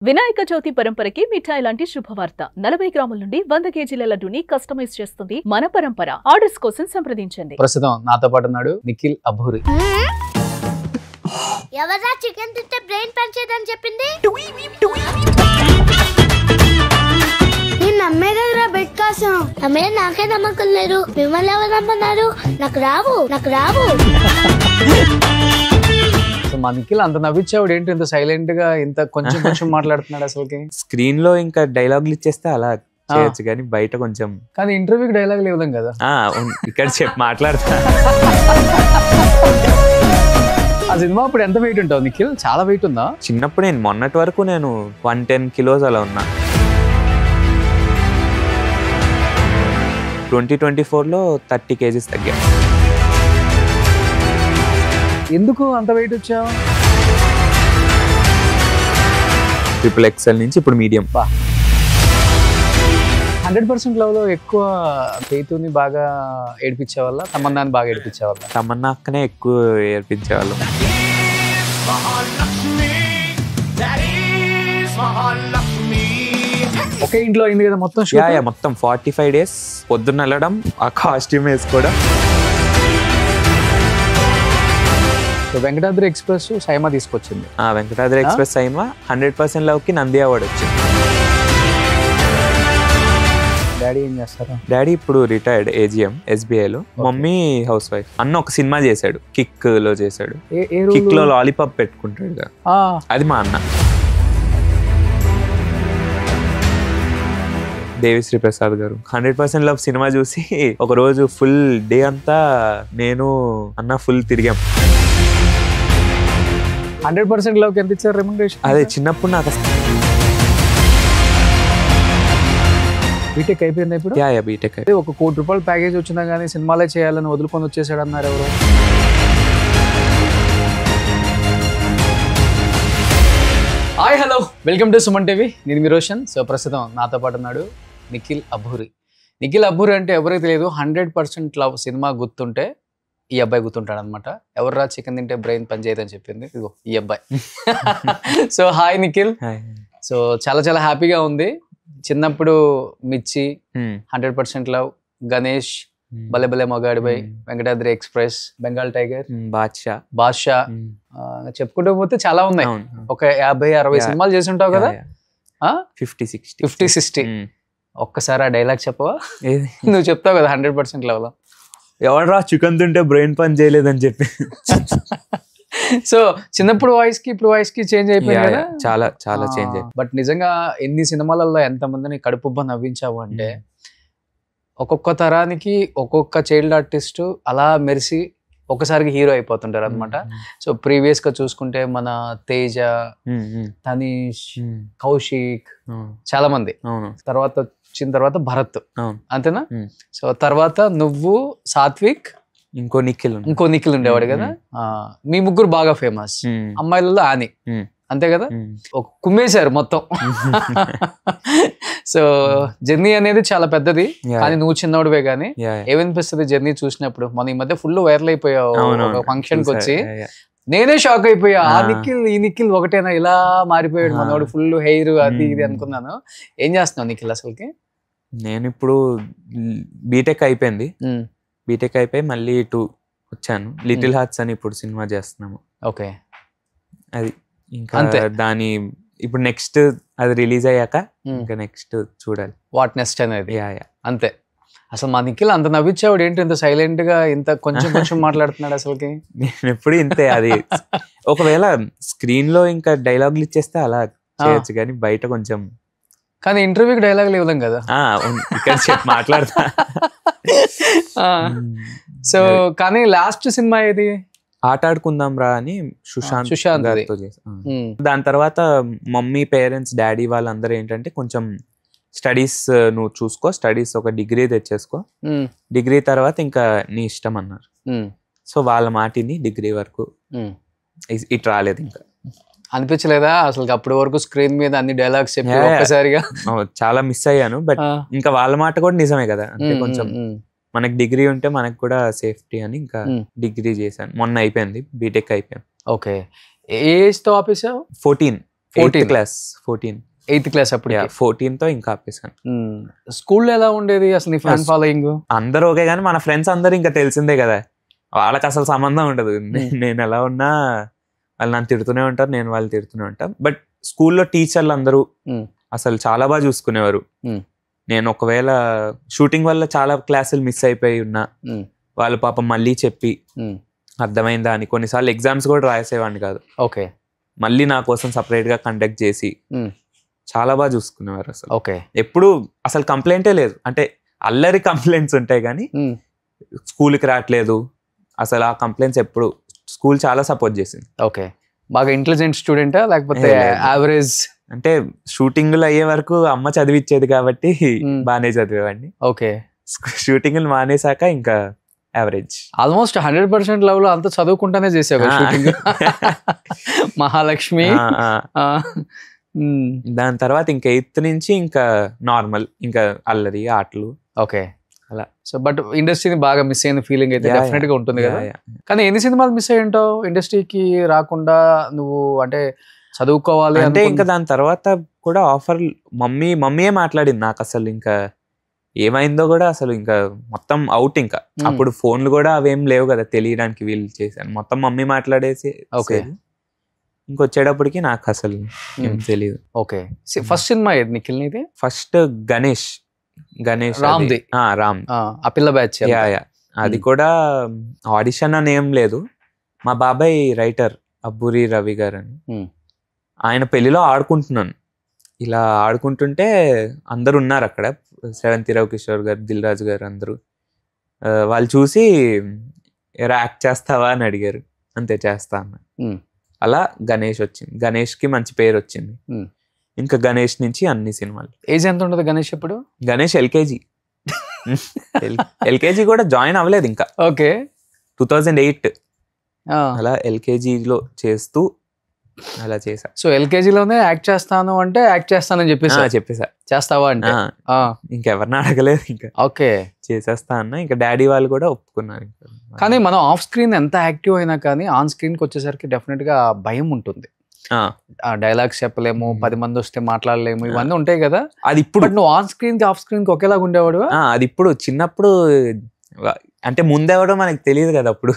వినాయక చవితి పరంపరకి మిఠాయి లాంటి శుభవార్త 40 గ్రాముల నుండి 100 కేజీల లడ్డూని కస్టమైజ్ చేస్తుంది మన పరంపర. ఆర్డర్స్ కోసం సంప్రదించండి. ప్రస్తుతం నాతో పాటు ఉన్నాడు నిఖిల్ అభూరి. ఎవరా చికెన్ తింటే బ్రెయిన్ పనిచేయదని చెప్పింది? నేను నమ్మేదరా బెడ్ కోసం. నమ్మే నాకే నమ్మకం లేదు. మిమ్మల్ని ఎవరు నమ్మన్నారు? నాకు రావు. మా నిఖిల్ అంత నవ్వించావు ఏంటి, ఇంత సైలెంట్ గా ఇంత కొంచెం మాట్లాడుతున్నాడు అసలుకి? స్క్రీన్ లో ఇంకా డైలాగులు ఇచ్చేస్తే అలా చేయొచ్చు కానీ బయట కొంచెం. కానీ ఇంటర్వ్యూకి డైలాగులు ఇవ్వలేం కదా. ఇక్కడ మాట్లాడతా. ఆ సినిమా ఇప్పుడు ఎంత వెయిట్ ఉంటావు నిఖిల్? చాలా వెయిట్ ఉందా? చిన్నప్పుడు నేను మొన్నటి వరకు నేను 110 కిలోస్ అలా ఉన్నా. 2024లో 30 kgs తగ్గా. ఎందుకు అంత వెయిట్ వచ్చావు? XXL నుంచి ఇప్పుడు మీడియం. 100% లవ్ లో ఎక్కువ చైతుని బాగా ఏడిపించే వల్ల, తమన్నాని బాగా ఏడిపించే వల్ల? తమన్నా అక్కనే ఎక్కువ ఏర్పించేవాళ్ళం. ఒకే ఇంట్లో అయింది కదా మొత్తం? మొత్తం 45 days పొద్దున్న వెళ్ళడం, ఆ కాస్ట్యూమ్ వేసుకోవడం. వెంకటాద్రి ఎక్స్ప్రెస్ సైమా తీసుకొచ్చింది. వెంకటాద్రి ఎక్స్ప్రెస్ సైమా 100% లవ్కి నంది అవార్డు వచ్చింది. డాడీ ఏం చేస్తారు? డాడీ ఇప్పుడు రిటైర్డ్ AGM SBIలో. Mummy housewife. అన్న ఒక సినిమా చేశాడు, కిక్ లో చేశాడు. కిక్ లో లాలీపాప్ పెట్టుకుంటాడు, అది మా అన్న. దేవిశ్రీ ప్రసాద్ గారు 100% లవ్ సినిమా చూసి ఒక రోజు ఫుల్ డే అంతా నేను అన్న ఫుల్ తిరిగాం. 100% లవ్కి ఎంత ఇచ్చారు రెమ్యునరేషన్? అదే చిన్నప్పుడు నాకు బీటెక్ అయిపోయింది ఇప్పుడు. బీటెక్ అయితే ₹1 కోటి ప్యాకేజ్ వచ్చినా కానీ సినిమాలే చేయాలని వదులుకొని వచ్చేసాడు అన్నారు ఎవరు? Hi hello, welcome to Suman TV. నేను మీ రోషన్. సో ప్రస్తుతం నాతో పాటు ఉన్నాడు నిఖిల్ అభూరి. నిఖిల్ అభూరి అంటే ఎవరికి తెలియదు. 100% లవ్ సినిమా గుర్తుంటే ఈ అబ్బాయి గుర్తుంటాడు అనమాట. ఎవర్రా చికెన్ తింటే బ్రెయిన్ పనిచేయదని చెప్పింది? ఇదిగో ఈ అబ్బాయి. So hi Nikhil. సో చాలా హ్యాపీగా ఉంది. చిన్నప్పుడు మిర్చి, 100% లవ్, గణేష్, భలే భలే మొగాడిపై, వెంకటాద్రి ఎక్స్ప్రెస్, బెంగాల్ టైగర్, బాద్షా చెప్పుకుంటూ పోతే చాలా ఉన్నాయి. ఒక 50-60 సినిమాలు చేసి ఉంటావు కదా? 50-60. ఒక్కసారి ఆ డైలాగ్ చెప్పవా? నువ్వు చెప్తావు కదా 100% లవ్ లో, ఎవడరా చికెన్ తింటే బ్రెయిన్ పని చేయలేదని చెప్పి. సో చిన్నప్పుడు వాయిస్ కి ఇప్పుడు వాయిస్ కి చేంజ్ అయిపోయింది కదా? చాలా చేంజ్ అయింది. బట్ నిజంగా ఎన్ని సినిమాలలో ఎంత మందిని కడుపుబ్బ నవ్వించావు అంటే, ఒక్కొక్క తరానికి ఒక్కొక్క చైల్డ్ ఆర్టిస్ట్ అలా మెరిసి ఒకసారికి హీరో అయిపోతుంటారు అనమాట. సో ప్రీవియస్ గా చూసుకుంటే మన తేజ, తనీష్, కౌశిక్, చాలా మంది. తర్వాత వచ్చిన తర్వాత భరత్, అంతేనా? సో తర్వాత నువ్వు, సాత్విక్, ఇంకో నిఖిల్ ఉండేవాడు కదా. మీ ముగ్గురు బాగా ఫేమస్. అమ్మాయిలలో ఆని, అంతే కదా? ఒక కుమ్మేశారు మొత్తం. సో జర్నీ అనేది చాలా పెద్దది, కానీ నువ్వు చిన్నవాడివే. కానీ ఏమనిపిస్తుంది జర్నీ చూసినప్పుడు? మన ఈ మధ్య ఫుల్ వైరల్ అయిపోయావు ఫంక్షన్ కి వచ్చి. నేనే షాక్ అయిపోయా. ఆ నిఖిల్ ఈ నిఖిల్ ఒకటేనా ఇలా మారిపోయాడు మనవాడు? ఫుల్ హెయిర్ అది ఇది అనుకున్నాను. ఏం చేస్తున్నావు నిఖిల్ అసలుకి? నేను ఇప్పుడు బీటెక్ అయిపోయింది. బీటెక్ అయిపోయి మళ్ళీ ఇటు వచ్చాను. లిటిల్ హార్ట్స్ అని ఇప్పుడు సినిమా చేస్తున్నాము. ఓకే, అది ఇంకా దాని ఇప్పుడు నెక్స్ట్ అది రిలీజ్ అయ్యాక ఇంకా నెక్స్ట్ చూడాలి వాట్ నెక్స్ట్ అనేది. అంతే. అసలు మా నిఖిల్ అంత నవ్వించావు ఏంటి, ఇంత సైలెంట్ గా ఇంత కొంచెం మాట్లాడుతున్నాడు అసలుకి? నేను ఎప్పుడు ఇంతే. అది ఒకవేళ స్క్రీన్ లో ఇంకా డైలాగులు ఇచ్చేస్తే అలా చేయొచ్చు కానీ బయట కొంచెం. కానీ ఇంటర్వ్యూకి డైలాగులు ఇవ్వలేం కదా. ఇక్కడ మాట్లాడతా. సో కానీ లాస్ట్ సినిమా ఏది? ఆట ఆడుకుందాం రా అని సుశాంత్ గారితో చేసాం. దాని తర్వాత మమ్మీ, పేరెంట్స్, డాడీ వాళ్ళందరూ ఏంటంటే కొంచెం స్టడీస్ నువ్వు చూసుకో, స్టడీస్ ఒక డిగ్రీ తెచ్చేసుకో, డిగ్రీ తర్వాత ఇంకా నీ ఇష్టం అన్నారు. సో వాళ్ళ మాటిని డిగ్రీ వరకు ఇటు రాలేదు. ఇంకా అనిపించలేదా అసలు అప్పటి వరకు స్క్రీన్ మీద అన్ని డైలాగ్స్ చెప్పి ఒక్కసారిగా? చాలా మిస్ అయ్యాను. బట్ ఇంకా వాళ్ళ మాట కూడా నిజమే కదా. అంటే కొంచెం మనకి డిగ్రీ ఉంటే మనకు కూడా సేఫ్టీ అని ఇంకా డిగ్రీ చేశాను. మొన్న అయిపోయింది, బీటెక్ అయిపోయాను. ఓకే, ఏ ఏజ్ తో ఆపేసావు? 14 8th క్లాస్ 8th క్లాస్ అప్పుడు 14తో ఇంకా ఆపేసాను. స్కూల్లో ఎలా ఉండేది అసలు నీ ఫ్యాన్ ఫాలోయింగ్? అందరూ ఓకే కానీ మన ఫ్రెండ్స్ అందరూ ఇంకా తెలిసిందే కదా, వాళ్ళకి అసలు సంబంధం ఉండదు. నేను ఎలా ఉన్నా వాళ్ళు నన్ను తిడుతూనే ఉంటారు, నేను వాళ్ళు తిడుతూనే ఉంటాం. బట్ స్కూల్లో టీచర్లు అందరూ అసలు చాలా బాగా చూసుకునేవారు. నేను ఒకవేళ షూటింగ్ వల్ల చాలా క్లాసులు మిస్ అయిపోయి ఉన్నా వాళ్ళు పాపం మళ్ళీ చెప్పి అర్థమైందా అని కొన్నిసార్లు ఎగ్జామ్స్ కూడా రాసేవాడిని కాదు. ఓకే, మళ్ళీ నా కోసం సపరేట్ గా కండక్ట్ చేసి చాలా బాగా చూసుకునేవారు. అసలు ఓకే, ఎప్పుడు అసలు కంప్లైంటే లేదు. అంటే అల్లరి కంప్లైంట్స్ ఉంటాయి కానీ స్కూల్కి రావట్లేదు అసలు ఆ కంప్లైంట్స్ ఎప్పుడు, స్కూల్ చాలా సపోర్ట్ చేసింది. ఓకే, బాగా ఇంటెలిజెంట్ స్టూడెంటా లేకపోతే యావరేజ్? అంటే షూటింగ్లు అయ్యే వరకు అమ్మ చదివిచ్చేది కాబట్టి బాగానే చదివేవాడిని. ఓకే, షూటింగ్లు మానేసాక ఇంకా యావరేజ్. ఆల్మోస్ట్ 100% లెవెల్ అంతా చదువుకుంటానే చేసావు షూటింగ్. మహాలక్ష్మి. దాని తర్వాత ఇంకా 8th నుంచి ఇంకా నార్మల్, ఇంకా అల్లరి ఆటలు. ఓకే, అలా. సో బట్ ఇండస్ట్రీని బాగా మిస్ అయిన ఫీలింగ్ అయితే డెఫినెట్ గా ఉంటుంది కదా. కానీ ఎన్ని సినిమాలు మిస్ అయ్యి ఉంటావు ఇండస్ట్రీకి రాకుండా నువ్వు? అంటే చదువుకోవాలి అంటే ఇంకా దాని తర్వాత కూడా ఆఫర్ మమ్మీయే మాట్లాడింది నాకు. అసలు ఇంకా ఏమైందో కూడా అసలు ఇంకా మొత్తం అవుట్. ఇంకా అప్పుడు ఫోన్లు కూడా అవేం లేవు కదా తెలియడానికి, వీళ్ళు చేశాను మొత్తం మమ్మీ మాట్లాడేసి. ఓకే, ఇంకొచ్చేటప్పటికి నాకు అసలు ఏం తెలియదు. ఓకే, ఫస్ట్ సినిమా ఏది నిఖిల్ నీది? ఫస్ట్ గణేష్ రామ్ది. రామ్ ఆ పిల్ల బ్యాచ్. అది కూడా ఆడిషన్ అని ఏం లేదు. మా బాబాయ్ రైటర్ అబ్బూరి రవి గారు అని, ఆయన పెళ్లిలో ఆడుకుంటున్నాను. ఇలా ఆడుకుంటుంటే అందరు ఉన్నారు అక్కడ, శ్రవంతి రావు కిషోర్ గారు, దిల్ రాజు గారు అందరూ. వాళ్ళు చూసి ఎరా యాక్ట్ చేస్తావా అని అడిగారు. అంతే, చేస్తా అన్న. అలా గణేష్ వచ్చింది. గణేష్కి మంచి పేరు వచ్చింది. ఇంకా గణేష్ నుంచి అన్ని సినిమాలు. ఏజ్ ఎంత ఉండదు గణేష్ ఇప్పుడు? గణేష్ ఎల్కేజీ కూడా జాయిన్ అవ్వలేదు ఇంకా. ఓకే, 2008 అలా ఎల్కేజీలో చేస్తూ అలా చేసా. సో ఎల్కేజీలోనే యాక్ట్ చేస్తాను అంటే యాక్ట్ చేస్తానని చెప్పేసా. చేస్తావా అంటే ఇంకెవరిని అడగలేదు, ఇంకా ఓకే చేసేస్తా అన్న. ఇంకా డాడీ వాళ్ళు కూడా ఒప్పుకున్నారు. కానీ మనం ఆఫ్ స్క్రీన్ ఎంత యాక్టివ్ అయినా కానీ ఆన్ స్క్రీన్ కి వచ్చేసరికి డెఫినెట్ గా భయం ఉంటుంది. డైలాగ్స్ చెప్పలేము, 10 మంది వస్తే మాట్లాడలేము, ఇవన్నీ ఉంటాయి కదా. అది ఇప్పుడు నువ్వు ఆన్ స్క్రీన్ కి ఆఫ్ స్క్రీన్ కి ఒకేలాగా ఉండేవాడు. అది ఇప్పుడు చిన్నప్పుడు అంటే ముందెవడో మనకి తెలియదు కదా. అప్పుడు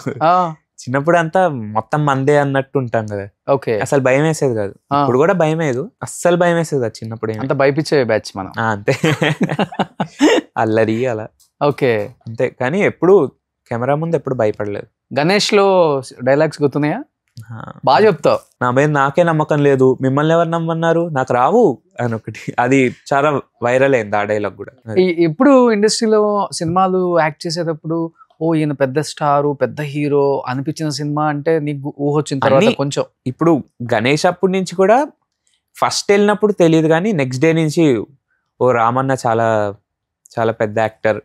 చిన్నప్పుడు అంతా మొత్తం మందే అన్నట్టు ఉంటాం కదా. ఓకే, అసలు భయం వేసేది కాదు. ఇప్పుడు కూడా భయం లేదు, అస్సలు భయం వేసేది కాదు. చిన్నప్పుడు అంత భయపించే బ్యాచ్ మనం. అంతే, అల్లరి అలా. ఓకే, అంతే. కానీ ఎప్పుడు కెమెరా ముందు ఎప్పుడు భయపడలేదు. గణేష్ లో డైలాగ్స్ గుర్తున్నాయా? బాగా చెప్తావు. నా మీద నాకే నమ్మకం లేదు, మిమ్మల్ని ఎవరు నమ్మన్నారు, నాకు రావు అని ఒకటి. అది చాలా వైరల్ అయింది ఆ డైలాగ్ కూడా. ఇప్పుడు ఇండస్ట్రీలో సినిమాలు యాక్ట్ చేసేటప్పుడు ఓ ఈయన పెద్ద స్టారు, పెద్ద హీరో అనిపించిన సినిమా అంటే నీకు ఊహ వచ్చిన తర్వాత కొంచెం? ఇప్పుడు గణేష్ అప్పటి నుంచి కూడా ఫస్ట్ వెళ్ళినప్పుడు తెలియదు కానీ నెక్స్ట్ డే నుంచి ఓ రామన్న చాలా చాలా పెద్ద యాక్టర్.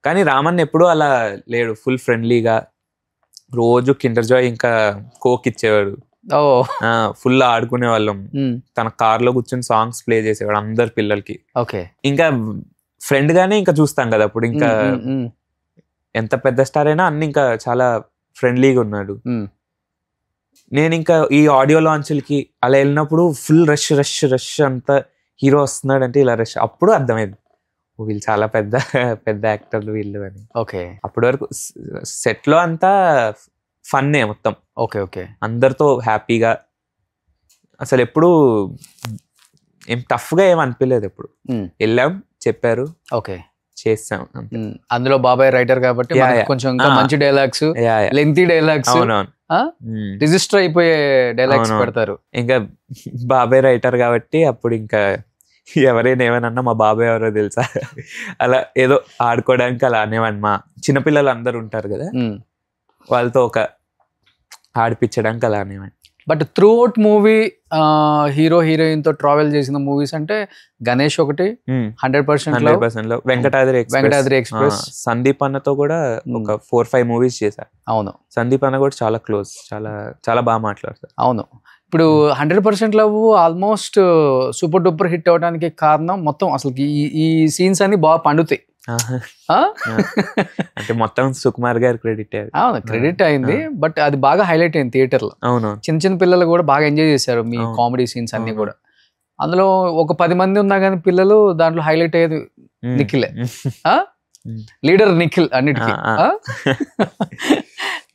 కానీ రామన్న ఎప్పుడూ అలా లేడు, ఫుల్ ఫ్రెండ్లీగా రోజు కిండర్ జాయ్ ఇంకా కోక్ ఇచ్చేవాడు. ఫుల్ ఆడుకునే వాళ్ళం. తన కార్ లో కూర్చొని సాంగ్స్ ప్లే చేసేవాడు అందరు పిల్లలకి. ఓకే, ఇంకా ఫ్రెండ్ గానే ఇంకా చూస్తాం కదా అప్పుడు. ఇంకా ఎంత పెద్ద స్టార్ అయినా అన్ని ఇంకా చాలా ఫ్రెండ్లీగా ఉన్నాడు. నేను ఇంకా ఈ ఆడియో లాంచ్లకి అలా వెళ్ళినప్పుడు ఫుల్ రష్ రష్ రష్ అంతా హీరో వస్తున్నాడు అంటే ఇలా రష్. అప్పుడు అర్థమైంది వీళ్ళు చాలా పెద్ద పెద్ద యాక్టర్లు వీళ్ళు అని. ఓకే, అప్పటి వరకు సెట్ లో అంతా ఫన్నే మొత్తం. ఓకే ఓకే, అందరితో హ్యాపీగా. అసలు ఎప్పుడు ఏం టఫ్ గా ఏం అనిపించలేదు. ఎప్పుడు వెళ్ళాం, చెప్పారు, ఓకే చేస్తాం. అందులో బాబాయ్ రైటర్ కాబట్టి కొంచెం ఇంకా మంచి డైలాగ్స్, లెంతీ డైలాగ్స్, రిజిస్టర్ అయిపోయే డైలాగ్స్ పెడతారు. ఇంకా బాబాయ్ రైటర్ కాబట్టి అప్పుడు ఇంకా ఎవరైనా ఏమన్నా మా బాబాయ్ ఎవరో తెలుసా అలా ఏదో ఆడుకోవడానికి అలా అనేవాడిని. మా చిన్నపిల్లలు అందరు ఉంటారు కదా, వాళ్ళతో ఒక ఆడిపించడానికి అలా అనేవాడిని. But throughout movie hero heroine తో ట్రావెల్ చేసిన మూవీస్ అంటే గణేష్ ఒకటి 100% లో, వెంకటాద్రి ఎక్స్ప్రెస్, సందీప్ అన్నతో కూడా ఒక 4-5 మూవీస్ చేశారు. అవును, సందీప్ అన్న కూడా చాలా క్లోజ్, చాలా చాలా బాగా మాట్లాడతారు. అవును, ఇప్పుడు 100% love almost super duper hit అవడానికి కారణం మొత్తం అసలు ఈ సీన్స్ అన్ని బాగా పండుతాయి. అంటే మొత్తం సుకుమార్ గారి క్రెడిట్. అవును, క్రెడిట్ అయింది, బట్ అది బాగా హైలైట్ అయింది థియేటర్ లో. అవును, చిన్న చిన్న పిల్లలు కూడా బాగా ఎంజాయ్ చేశారు మీ కామెడీ సీన్స్ అన్ని కూడా. అందులో ఒక 10 మంది ఉన్నా కానీ పిల్లలు దాంట్లో హైలైట్ అయ్యేది నిఖిలే, లీడర్ నిఖిల్ అన్నిటికీ.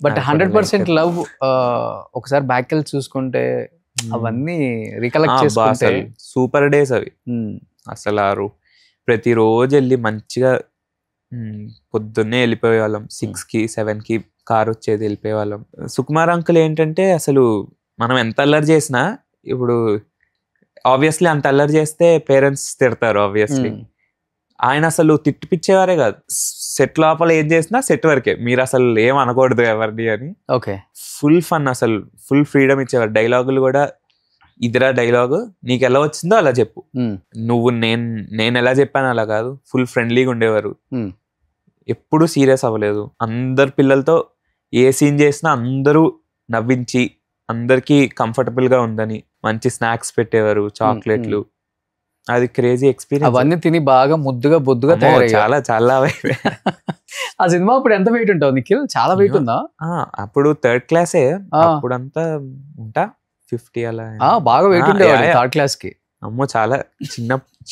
బట్ 100% లవ్ ఒకసారి బ్యాక్ వెళ్ళి చూసుకుంటే అవన్నీ రికలెక్ట్ చేసుకుంటే సూపర్ డేస్ అవి. అసలు ప్రతిరోజు వెళ్ళి మంచిగా పొద్దున్నే వెళ్ళిపోయే వాళ్ళం. 6కి 7కి కార్ వచ్చేది, వెళ్ళిపోయే వాళ్ళం. సుకుమార్ అంకుల్ ఏంటంటే అసలు మనం ఎంత అల్లరి చేసినా, ఇప్పుడు ఆబ్వియస్లీ అంత అల్లరి చేస్తే పేరెంట్స్ తిడతారు ఆబ్వియస్లీ. ఆయన అసలు తిట్టిపిచ్చేవారే కాదు. సెట్ లోపల ఏం చేసినా సెట్ వరకే, మీరు అసలు ఏం అనకూడదు ఎవరిని అని. ఓకే, ఫుల్ ఫన్, అసలు ఫుల్ ఫ్రీడమ్ ఇచ్చేవారు. డైలాగులు కూడా ఇదిరా డైలాగ్, నీకు ఎలా వచ్చిందో అలా చెప్పు, నువ్వు నేను ఎలా చెప్పాను అలా కాదు. ఫుల్ ఫ్రెండ్లీగా ఉండేవారు, ఎప్పుడు సీరియస్ అవ్వలేదు. అందరు పిల్లలతో ఏ సీన్ చేసినా అందరూ నవ్వించి అందరికి కంఫర్టబుల్ గా ఉందని మంచి స్నాక్స్ పెట్టేవారు, చాక్లెట్లు. అది క్రేజీ ఎక్స్పీరియన్స్. అవన్నీ తిని బాగా ముద్దుగా బొద్దుగా చాలా చాలా. ఆ సినిమా అప్పుడు ఎంత వెయిట్ ఉంటావు నిఖిల్? చాలా వెయిట్ ఉందా? అప్పుడు 3rd క్లాసే, అప్పుడంతా ఉంటా 50 అలా. బాగా వెయిట్ ఉండేవాడు 3rd క్లాస్ కి. అమ్మో, చాలా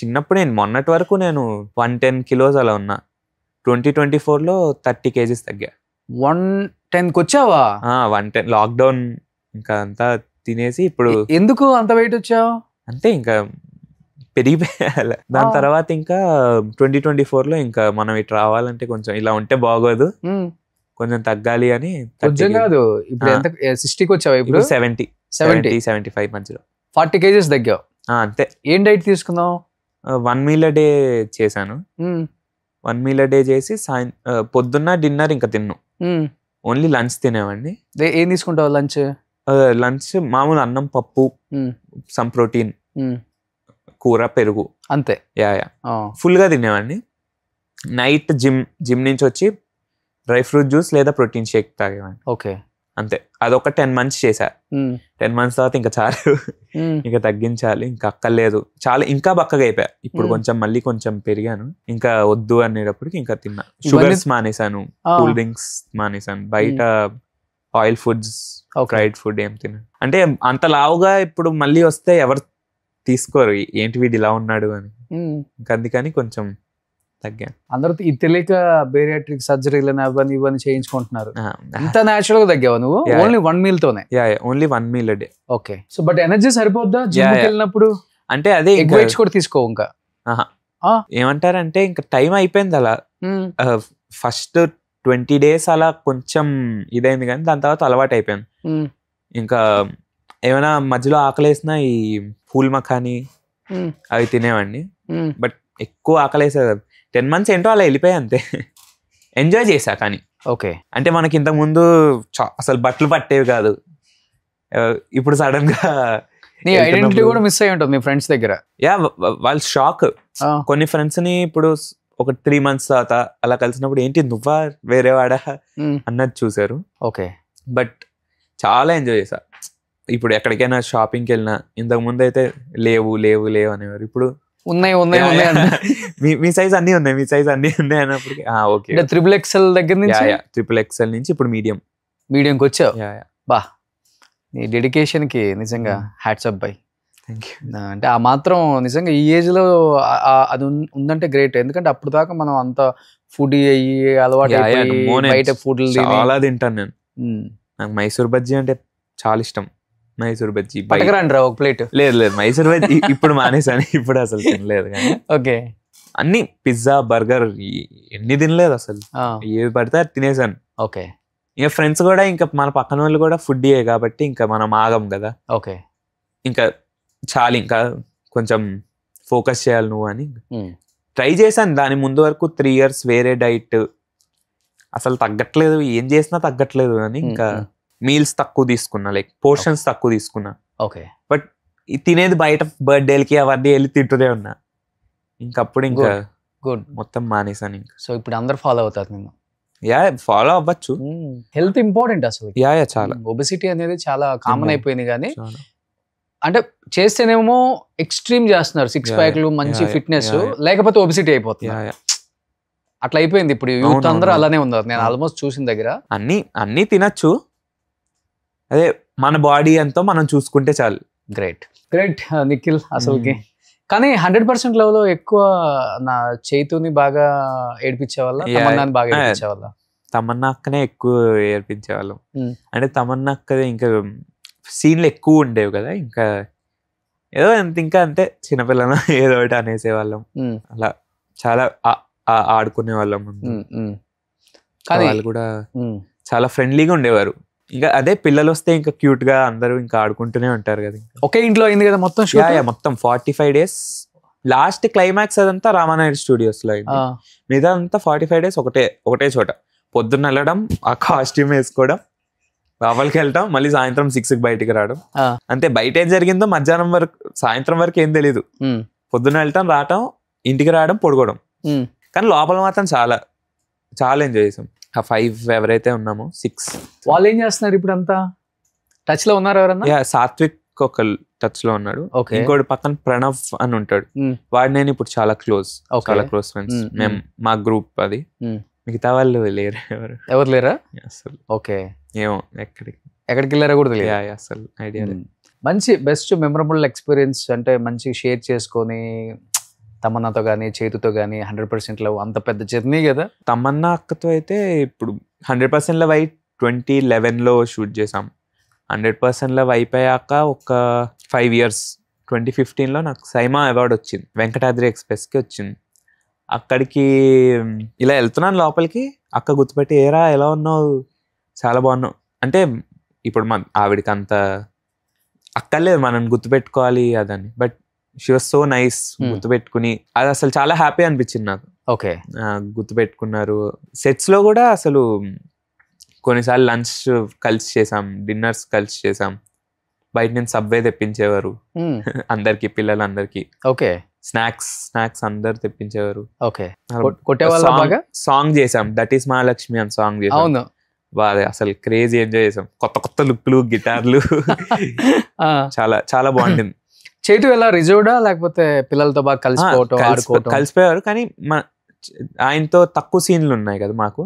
చిన్నప్పుడు నేను మొన్నటి వరకు నేను 110 kilos అలా ఉన్నా. 2024లో 30 kgs తగ్గా. 110కి వచ్చావా? 110. లాక్డౌన్ ఇంకా అంతా తినేసి ఇప్పుడు. ఎందుకు అంత వెయిట్ వచ్చావు? అంతే, ఇంకా పెరిగిపోయాలి. దాని తర్వాత ఇంకా 2024లో ఇంకా మనం ఇటు రావాలంటే కొంచెం ఇలా ఉంటే బాగోదు, కొంచెం తగ్గాలి అని. కొంచెం కాదు, ఇప్పుడు ఎంత 60కి వచ్చావా? ఇప్పుడు 70-75 మధ్యలో 40 kgs తగ్గావు. అంతే. ఏం డైట్ తీసుకున్నావు? 1 meal a day చేశాను. 1 meal a day చేసి పొద్దున్న డిన్నర్ ఇంకా తిన్ను, ఓన్లీ లంచ్ తినేవాడిని. ఏం తీసుకుంటావు లంచ్? లంచ్ మామూలు అన్నం, పప్పు, సమ్ ప్రోటీన్, కూర, పెరుగు, అంతే. ఫుల్ గా తినేవాడిని. నైట్ జిమ్ నుంచి వచ్చి డ్రై ఫ్రూట్ జ్యూస్ లేదా ప్రోటీన్ షేక్ తాగేవాడిని. ఓకే, అంతే. అదొక 10 months చేశా. 10 months తర్వాత ఇంకా చాలు, ఇంకా తగ్గించాలి, ఇంకా అక్కర్లేదు, చాలా ఇంకా బక్కగా అయిపోయా. ఇప్పుడు మళ్ళీ కొంచెం పెరిగాను. ఇంకా వద్దు అనేటప్పటికి ఇంకా తిన్నా. షుగర్స్ మానేశాను, కూల్ డ్రింక్స్ మానేశాను, బయట ఆయిల్ ఫుడ్స్, ఫ్రైడ్ ఫుడ్ ఏం తిన్నా. అంటే అంత లావుగా ఇప్పుడు మళ్ళీ వస్తే ఎవరు తీసుకోరు, ఏంటి వీడు ఇలా ఉన్నాడు అని. ఇంకా అందుకని కొంచెం తగ్గాను. అందరూ ఇది తెలియక బేరియాట్రిక్ సర్జరీలు అవన్నీ ఇవన్నీ చేయించుకుంటున్నారు. ఇంత న్యాచురల్ గా తగ్గావా నువ్వు? ఓన్లీ 1 meal తోనే? Only 1 meal a day. Okay. So but energy సరిపోద్దా జిమ్ కి వెళ్ళినప్పుడు? అంటే అదే వెయిట్స్ కూడా తీసుకో ఇంకా. ఏమంటారంటే ఇంకా టైం అయిపోయింది అలా. ఫస్ట్ 20 days అలా కొంచెం ఇదైంది, కానీ దాని తర్వాత అలవాటు అయిపోయాను. ఇంకా ఏమైనా మధ్యలో ఆకలేసినా ఈ పూల్ మఖాని అవి తినేవాడిని. బట్ ఎక్కువ ఆకలేసేది 10 months ఏంటో అలా వెళ్ళిపోయా, అంతే. ఎంజాయ్ చేశా కానీ. ఓకే. అంటే మనకి ఇంతకు ముందు అసలు బట్టలు పట్టేవి కాదు, ఇప్పుడు సడన్ గా నీ ఐడెంటిటీ కూడా మిస్ అయ్యి ఉంటుంది మీ ఫ్రెండ్స్ దగ్గర. వాళ్ళు షాక్. కొన్ని ఫ్రెండ్స్ ని ఇప్పుడు ఒక 3 months తర్వాత అలా కలిసినప్పుడు ఏంటి నువ్వా వేరే వాడా అన్నది చూసారు. ఓకే. బట్ చాలా ఎంజాయ్ చేశా. ఇప్పుడు ఎక్కడికైనా షాపింగ్కి వెళ్ళినా ఇంతకు ముందు అయితే లేవు లేవు లేవు అనేవారు, ఇప్పుడు ఉన్నాయి. మీ సైజ్ అన్ని ఉన్నాయి, మీ సైజ్ అన్ని ఉన్నాయి అన్నప్పటికీ ఓకే. XXL దగ్గర నుంచి XXL నుంచి ఇప్పుడు మీడియంకి వచ్చావు. బా, నీ డెడికేషన్ కి నిజంగా హ్యాట్స్ అప్ బై. అంటే ఆ మాత్రం నిజంగా ఈ ఏజ్ లో అది ఉందంటే గ్రేట్. ఎందుకంటే అప్పుడు దాకా మనం అంత ఫుడ్ అయ్యి అలవాటు బయట ఫుడ్ చాలా తింటాను నేను. నాకు మైసూర్ బజ్జీ అంటే చాలా ఇష్టం. మైసూర్ బజ్జీ పట్టకరండి ఒక ప్లేట్. లేదు మైసూర్ బజ్జీ ఇప్పుడు మానేసాను, ఇప్పుడు అసలు తినలేదు. కానీ ఓకే, అన్ని పిజ్జా, బర్గర్ ఎన్ని తినలేదు అసలు, ఏది పడితే అది తినేసాను. ఓకే. ఇంకా ఫ్రెండ్స్ కూడా, ఇంకా మన పక్కన వాళ్ళు కూడా ఫుడ్డీయే కాబట్టి ఇంకా మనం ఆగం కదా. ఓకే. ఇంకా చాలు, ఇంకా కొంచెం ఫోకస్ చేయాలి నువ్వు అని ట్రై చేశాను. దాని ముందు వరకు 3 years వేరే డైట్, అసలు తగ్గట్లేదు, ఏం చేసినా తగ్గట్లేదు అని. ఇంకా మీల్స్ తక్కువ తీసుకున్నా, లైక్ పోర్షన్స్ తక్కువ తీసుకున్నా. ఓకే. బట్ తినేది బయట బర్త్డేలకి అవన్నీ వెళ్ళి తింటూనే ఉన్నా. ఇంకప్పుడు ఇంకా గుడ్ మొత్తం మానేసాను ఇంకా. సో ఇప్పుడు అందరు ఫాలో అవుతారు నిన్ను. ఫాలో అవ్వచ్చు. హెల్త్ ఇంపార్టెంట్ అసలు. చాలా. ఒబెసిటీ అనేది చాలా కామన్ అయిపోయింది, కానీ అంటే చేస్తేనేమో ఎక్స్ట్రీమ్ చేస్తున్నారు, 6 ప్యాక్లు, మంచి ఫిట్నెస్, లేకపోతే ఒబెసిటీ అయిపోతుంది. అట్లా అయిపోయింది ఇప్పుడు యూత్ అందరూ అలానే ఉన్నారు. నేను ఆల్మోస్ట్ చూసిన దగ్గర అన్ని తినచ్చు, అదే మన బాడీ ఎంతో మనం చూసుకుంటే చాలు. గ్రేట్ నిఖిల్ అసలుకి. కానీ 100% లవ్ లో ఎక్కువ నా చైతుని బాగా ఏడిపించే వాళ్ళ, తమన్నాని బాగా ఏడిపించే వాళ్ళ? తమన్నా అక్కనే ఎక్కువ ఏడిపించేవాళ్ళం. అంటే తమన్నా అక్క ఇంకా సీన్లు ఎక్కువ ఉండేవి కదా, ఇంకా ఏదో ఇంకా అంతే చిన్నపిల్లలు ఏదో ఒకటి అనేసేవాళ్ళం, అలా చాలా ఆడుకునే వాళ్ళం. కానీ వాళ్ళు కూడా చాలా ఫ్రెండ్లీగా ఉండేవారు. ఇంకా అదే పిల్లలు వస్తే ఇంకా క్యూట్ గా అందరూ ఇంకా ఆడుకుంటూనే ఉంటారు కదా. ఒకే ఇంట్లో అయింది కదా మొత్తం? మొత్తం 45 days. లాస్ట్ క్లైమాక్స్ అదంతా రామానాయుడు స్టూడియోస్ లో అయింది. మిగతా అంతా 45 days ఒకటే చోట. పొద్దున్న వెళ్ళడం, ఆ కాస్ట్యూమ్ వేసుకోవడం, లోపలికి వెళ్ళటం, మళ్ళీ సాయంత్రం 6కి బయటికి రావడం. అంతే. బయట ఏం జరిగిందో మధ్యాహ్నం వరకు, సాయంత్రం వరకు ఏం తెలీదు. పొద్దున్న వెళ్ళటం, రావటం, ఇంటికి రావడం, పడుకోవడం. కానీ లోపల మాత్రం చాలా చాలా ఎంజాయ్ చేసాం. ఆ 5 ఎవరైతే ఉన్నామో 6 వాళ్ళు ఏం చేస్తున్నారు ఇప్పుడు? అంతా టచ్ లో ఉన్నారు ఎవరన్నా? సాత్విక్ ఒక టచ్ లో ఉన్నాడు, ఇంకోటి పక్కన ప్రణవ్ అని ఉంటాడు, వాడు నేను ఇప్పుడు చాలా క్లోజ్ ఫ్రెండ్స్ మేము, మా గ్రూప్ అది. మిగతా వాళ్ళు లేరు, ఎవరు లేరా అసలు? ఓకే, ఏమో ఎక్కడికి వెళ్ళారా కూడా తెలియదు అసలు, ఐడియా లేదు. మంచి బెస్ట్ మెమరబుల్ ఎక్స్పీరియన్స్ అంటే మంచి షేర్ చేసుకొని తమన్నాతో కానీ చైతుతో కానీ 100% లవ్ అంత పెద్ద జర్నీ కదా. తమన్నా అక్కతో అయితే ఇప్పుడు 100% లవ్ అయి 2011లో షూట్ చేసాం. 100% లవ్ అయిపోయాక ఒక 5 years 2015లో నాకు సైమా అవార్డు వచ్చింది, వెంకటాద్రి ఎక్స్ప్రెస్కి వచ్చింది. అక్కడికి ఇలా వెళ్తున్నాను లోపలికి, అక్క గుర్తుపెట్టి ఏరా ఎలా ఉన్నావు, చాలా బాగున్నావు అంటే, ఇప్పుడు ఆవిడకి అంత అక్కర్లేదు మనం గుర్తుపెట్టుకోవాలి అదని, but she was so nice, గుర్తుపెట్టుకుని. అది అసలు చాలా హ్యాపీ అనిపించింది నాకు. ఓకే, గుర్తుపెట్టుకున్నారు. సెట్స్ లో కూడా అసలు కొన్నిసార్లు లంచ్ కలిసి చేసాం, డిన్నర్స్ కలిసి చేసాం, బయట నుంచి సబ్వే తెప్పించేవారు అందరికి, పిల్లలందరికి. ఓకే, స్నాక్స్ అందరు తెప్పించేవారు. ఓకే, కొట్టేవాళ్ళ సాంగ్ చేసాం, దట్ ఈస్ మహాలక్ష్మి అని సాంగ్ చేసాం. అవును, బాగా అసలు క్రేజీ ఎంజాయ్ చేసాం. కొత్త లుక్లు, గిటార్లు, చాలా చాలా బాగుంటుంది. చైతు ఎలా రిజర్వ్డా లేకపోతే పిల్లలతో బాగా కలిసిపోయారు, కానీ ఆయనతో తక్కువ సీన్లు ఉన్నాయి కదా మాకు,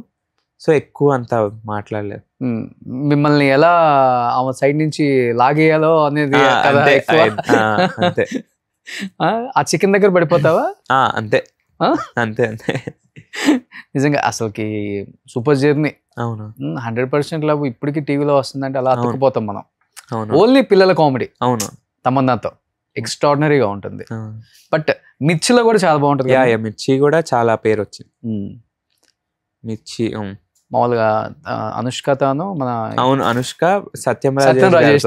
సో ఎక్కువ అంత మాట్లాడలేదు. మిమ్మల్ని ఎలా ఆమె సైడ్ నుంచి లాగేయాలో అనేది అంతే. ఆ చికెన్ దగ్గర పడిపోతావా? అంతే అంతే అంతే. నిజంగా అసలుకి సూపర్ జర్నీ. అవును, 100% లవ్ ఇప్పటికి టీవీలో వస్తుందంటే అలా అతుక్కుపోతాం మనం. అవును, ఓన్లీ పిల్లల కామెడీ. అవును, తమన్నాతో ఎక్స్ట్రాడినరీగా ఉంటుంది. బట్ మిర్చిలో కూడా చాలా బాగుంటుంది. మిర్చి కూడా చాలా పేరు వచ్చింది. మిర్చి మామూలుగా అనుష్కతోను మన, అవును, అనుష్క సత్యం రాజేష్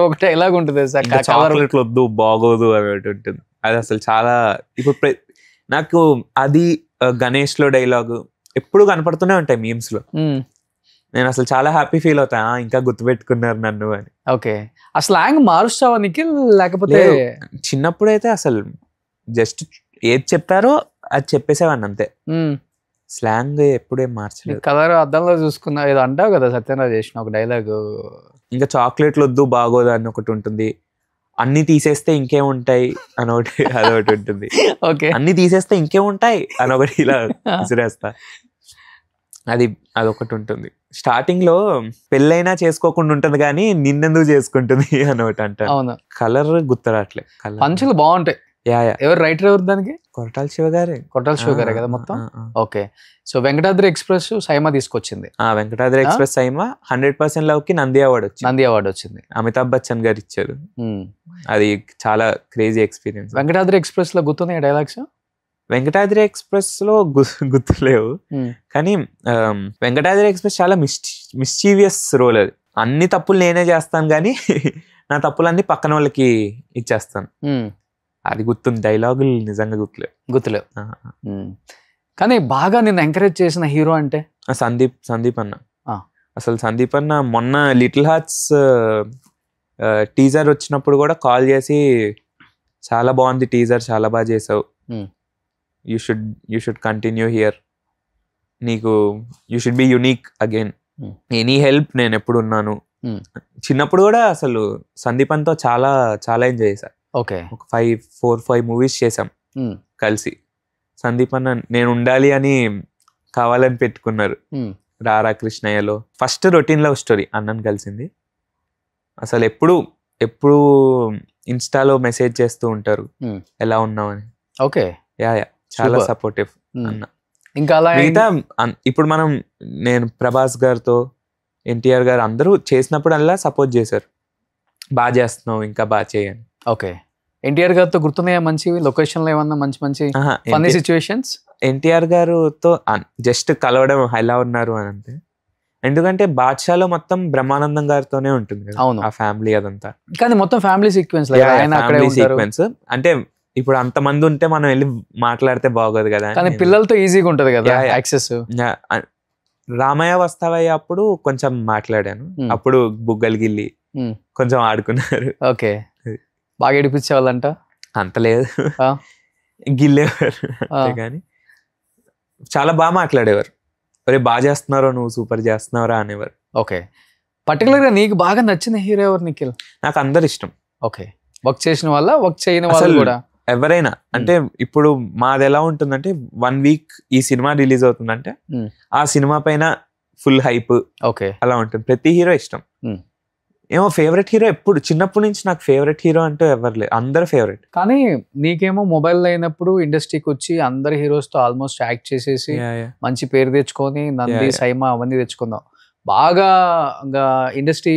ఒకటి ఎలాగ ఉంటుంది చాక్లెట్లు వద్దు బాగోదు అని ఉంటుంది. అది అసలు చాలా, ఇప్పుడు నాకు అది గణేష్ లో డైలాగు ఎప్పుడు కనపడుతూనే ఉంటాయి మీమ్స్ లో. నేను అసలు చాలా హ్యాపీ ఫీల్ అవుతా, ఇంకా గుర్తుపెట్టుకున్నారు నన్ను అని. ఓకే, ఆ స్లాంగ్ మారుస్తావా నిఖిల్? లేకపోతే చిన్నప్పుడైతే అసలు జస్ట్ ఏది చెప్పారో అది చెప్పేసేవాడిని అంతే, స్లాంగ్ ఎప్పుడేం మార్చలేదు. కలర్ అద్దంలో చూసుకున్నా ఏదో అంటావు కదా సత్యనారాయణ చేసిన ఒక డైలాగ్, ఇంకా చాక్లెట్లు వద్దు బాగోదు అని ఒకటి ఉంటుంది, అన్ని తీసేస్తే ఇంకేముంటాయి అని ఒకటి అదొకటి ఉంటుంది. ఓకే, అన్ని తీసేస్తే ఇంకేముంటాయి అని ఒకటి ఇలా విసిరేస్తా, అదొకటి ఉంటుంది. స్టార్టింగ్ లో పెళ్ళైనా చేసుకోకుండా ఉంటుంది కానీ నిన్నెందుకు చేసుకుంటుంది అని ఒకటి అంటారు. అవును, కలర్ గుర్తురాట్లే. పంచులు బాగుంటాయి. ఎవరు రైటర్ ఎవరు దానికి? కొరటాల శివ గారే కదా మొత్తం. Okay, so Venkatadri Express SIIMA తీసుకొచ్చింది. వెంకటాద్రి ఎక్స్ప్రెస్ సైమా 100% లవ్ కి నంది అవార్డు వచ్చింది. అమితాబ్ బచ్చన్ గారు ఇచ్చారు. అది చాలా క్రేజీ ఎక్స్పీరియన్స్. వెంకటాద్రి ఎక్స్ప్రెస్ లో గుర్తున్నాయి డైలాగ్స్? వెంకటాద్రి ఎక్స్ప్రెస్ లో గుర్తులేవు, కానీ వెంకటాద్రి ఎక్స్ప్రెస్ చాలా మిస్చీవియస్ రోల్. అది అన్ని తప్పులు నేనే చేస్తాను కానీ నా తప్పులన్నీ పక్కన వాళ్ళకి ఇచ్చేస్తాను. అది గుర్తుంది, డైలాగులు నిజంగా గుర్తులేవు. కానీ బాగా నిన్ను ఎంకరేజ్ చేసిన హీరో అంటే సందీప్ అన్న. అసలు సందీప్ అన్న మొన్న లిటిల్ హార్ట్స్ టీజర్ వచ్చినప్పుడు కూడా కాల్ చేసి, చాలా బాగుంది టీజర్, చాలా బాగా చేసావు, you should continue here, you should be unique again, any help నేను ఎప్పుడు ఉన్నాను. చిన్నప్పుడు కూడా అసలు సందీపన్తో చాలా చాలా ఎంజాయ్ చేశా. ఓకే, ఒక 4-5 మూవీస్ చేసాం కలిసి. సందీప్ అన్న నేను ఉండాలి అని కావాలని పెట్టుకున్నారు. రారా కృష్ణయ్యలో ఫస్ట్ రొటీన్ లవ్ స్టోరీ అన్నని కలిసింది. అసలు ఎప్పుడు ఇన్స్టాలో మెసేజ్ చేస్తూ ఉంటారు ఎలా ఉన్నావని. ఓకే, చాలా సపోర్టివ్ అన్న. ఇంకా అలా మిగతా ఇప్పుడు నేను ప్రభాస్ గారితో ఎన్టీఆర్ గారు అందరూ చేసినప్పుడు అలా సపోర్ట్ చేశారు, బాగా చేస్తున్నావు ఇంకా బాగా చేయని. ఓకే, ఎన్టీఆర్ గారితో గుర్తున్నాయా మంచి లొకేషన్లో ఏమన్నా మంచి ఫన్నీ సిచ్యువేషన్స్? ఎన్టీఆర్ గారితో జస్ట్ కలవడం ఎలా ఉన్నారు అని అంటే, ఎందుకంటే బాద్షాలో మొత్తం బ్రహ్మానందం గారితోనే ఉంటుంది కదా. అవును, ఆ ఫ్యామిలీ అదంతా. కానీ మొత్తం ఫ్యామిలీ సీక్వెన్స్ సీక్వెన్స్ అంటే ఇప్పుడు అంత మంది ఉంటే మనం వెళ్ళి మాట్లాడితే బాగోదు కదా. కానీ పిల్లలతో ఈజీగా ఉంటది కదా యాక్సెస్. రామయ్య వస్తావయ్య అప్పుడు కొంచెం మాట్లాడాను, అప్పుడు బుగ్గలు గిల్లి కొంచెం ఆడుకున్నారు. ఓకే, బాగా ఏడిపించేవాళ్ళంట? అంత లేదు, గిల్లేవారు కానీ చాలా బాగా మాట్లాడేవారు. ఒరే బాగా చేస్తున్నారో, నువ్వు సూపర్ చేస్తున్నావురా అనేవారు. ఓకే, పర్టికులర్ గా నీకు బాగా నచ్చిన హీరో ఎవరు నిఖిల్? నాకు అందరు ఇష్టం. ఓకే, వర్క్ చేసిన వాళ్ళ వర్క్ చేయని వాళ్ళు కూడా ఎవరైనా. అంటే ఇప్పుడు మాది ఎలా ఉంటుందంటే 1 వీక్ ఈ సినిమా రిలీజ్ అవుతుందంటే ఆ సినిమా పైన ఫుల్ హైప్. ఓకే, అలా ఉంటుంది. ప్రతి హీరో ఇష్టం. ఏమో ఫేవరెట్ హీరో ఎప్పుడు చిన్నప్పటి నుంచి నాకు ఫేవరెట్ హీరో అంటూ ఎవరు లేదు, అందరు ఫేవరెట్. కానీ నీకేమో మొబైల్ అయినప్పుడు ఇండస్ట్రీకి వచ్చి అందరు హీరోస్ తో ఆల్మోస్ట్ యాక్ట్ చేసేసి మంచి పేరు తెచ్చుకొని నంది సైమా అవన్నీ తెచ్చుకుందాం. బాగా ఇండస్ట్రీ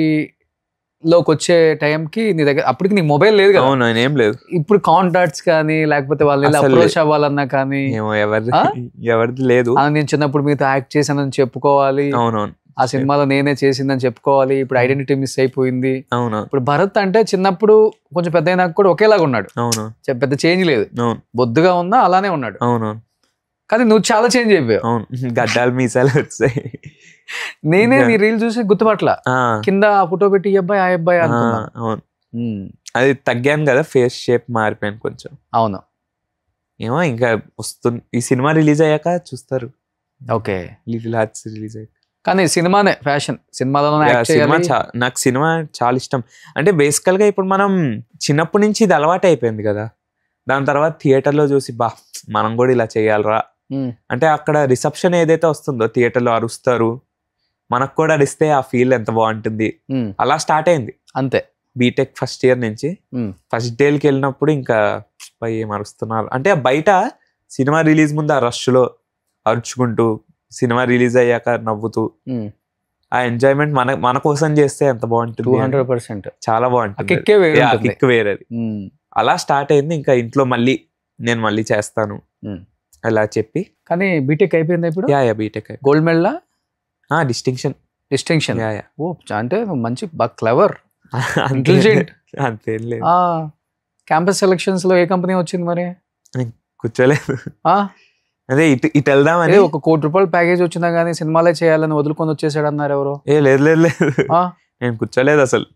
లోకి వచ్చే టైంకి నీ దగ్గర అప్పటికి నీ మొబైల్ లేదు కదా. అవును, ఏం లేదు. ఇప్పుడు కాంటాక్ట్స్ కానీ లేకపోతే వాళ్ళని అప్రోచ్ అవ్వాలన్నా కానీ ఎవరిది లేదు. నేను చిన్నప్పుడు మీతో యాక్ట్ చేశానని చెప్పుకోవాలి, అవునవును, ఆ సినిమాలో నేనే చేసిందని చెప్పుకోవాలి. ఇప్పుడు ఐడెంటిటీ మిస్ అయిపోయింది. అవును, ఇప్పుడు భరత్ అంటే చిన్నప్పుడు కొంచెం పెద్ద అయినాక కూడా ఒకేలాగా ఉన్నాడు. అవును, పెద్ద చేంజ్ లేదు. అవును, బొద్దుగా ఉన్నా అలానే ఉన్నాడు. అవునవును, కానీ నువ్వు చాలా చేంజ్ అయిపోయావు. అవును, గడ్డాలు మీసాలు వచ్చాయి. నేనే నీ రీల్ చూసి గుర్తుపట్ల, కింద ఫోటో పెట్టి ఈ అబ్బాయి ఆ అబ్బాయి అనుకున్నా. అవును, అది తగ్గాను కదా, ఫేస్ షేప్ మారిపోయాను కొంచెం. అవును, ఏమో ఇంకా వస్తుంది. ఈ సినిమా రిలీజ్ అయ్యాక చూస్తారు. ఓకే, లిటిల్ హార్ట్స్ రిలీజ్ అయ్యాక. కానీ సినిమానే ఫ్యాషన్, సినిమాలో నాకు సినిమా చాలా ఇష్టం. అంటే బేసికల్ గా ఇప్పుడు మనం చిన్నప్పటి నుంచి ఇది అలవాటు అయిపోయింది కదా. దాని తర్వాత థియేటర్లో చూసి మనం కూడా ఇలా చేయాలరా అంటే, అక్కడ రిసెప్షన్ ఏదైతే వస్తుందో థియేటర్లో అరుస్తారు, మనకు కూడా అరిస్తే ఆ ఫీల్ ఎంత బాగుంటుంది. అలా స్టార్ట్ అయింది అంతే. బీటెక్ ఫస్ట్ ఇయర్ నుంచి ఫస్ట్ డేకి వెళ్ళినప్పుడు ఇంకా ఏం అరుస్తున్నారు అంటే, బయట సినిమా రిలీజ్ ముందు ఆ రష్ లో అరుచుకుంటూ, సినిమా రిలీజ్ అయ్యాక నవ్వుతూ, ఆ ఎంజాయ్మెంట్ మన కోసం చేస్తే ఎంత బాగుంటుంది. 200% చాలా బాగుంటుంది, కిక్ వేరేది. అలా స్టార్ట్ అయింది. ఇంకా ఇంట్లో నేను మళ్ళీ చేస్తాను అలా చెప్పి. కానీ బీటెక్ అయిపోయింది ఇప్పుడు? BTech gold medal, distinction. ఓ, అంటే మంచి బాగా క్లవర్, ఇంటెలిజెంట్. అంతేం లేదు. క్యాంపస్ సెలక్షన్స్ లో ఏ కంపెనీ వచ్చింది మరి? కూర్చోలేదు. అదే ఇటు వెళ్దామని. 1 కోటి రూపాయలు ప్యాకేజ్ వచ్చినా గానీ సినిమాలే చేయాలని వదులుకొని వచ్చేసాడు అన్నారు ఎవరో. లేదు నేను కూర్చోలేదు అసలు.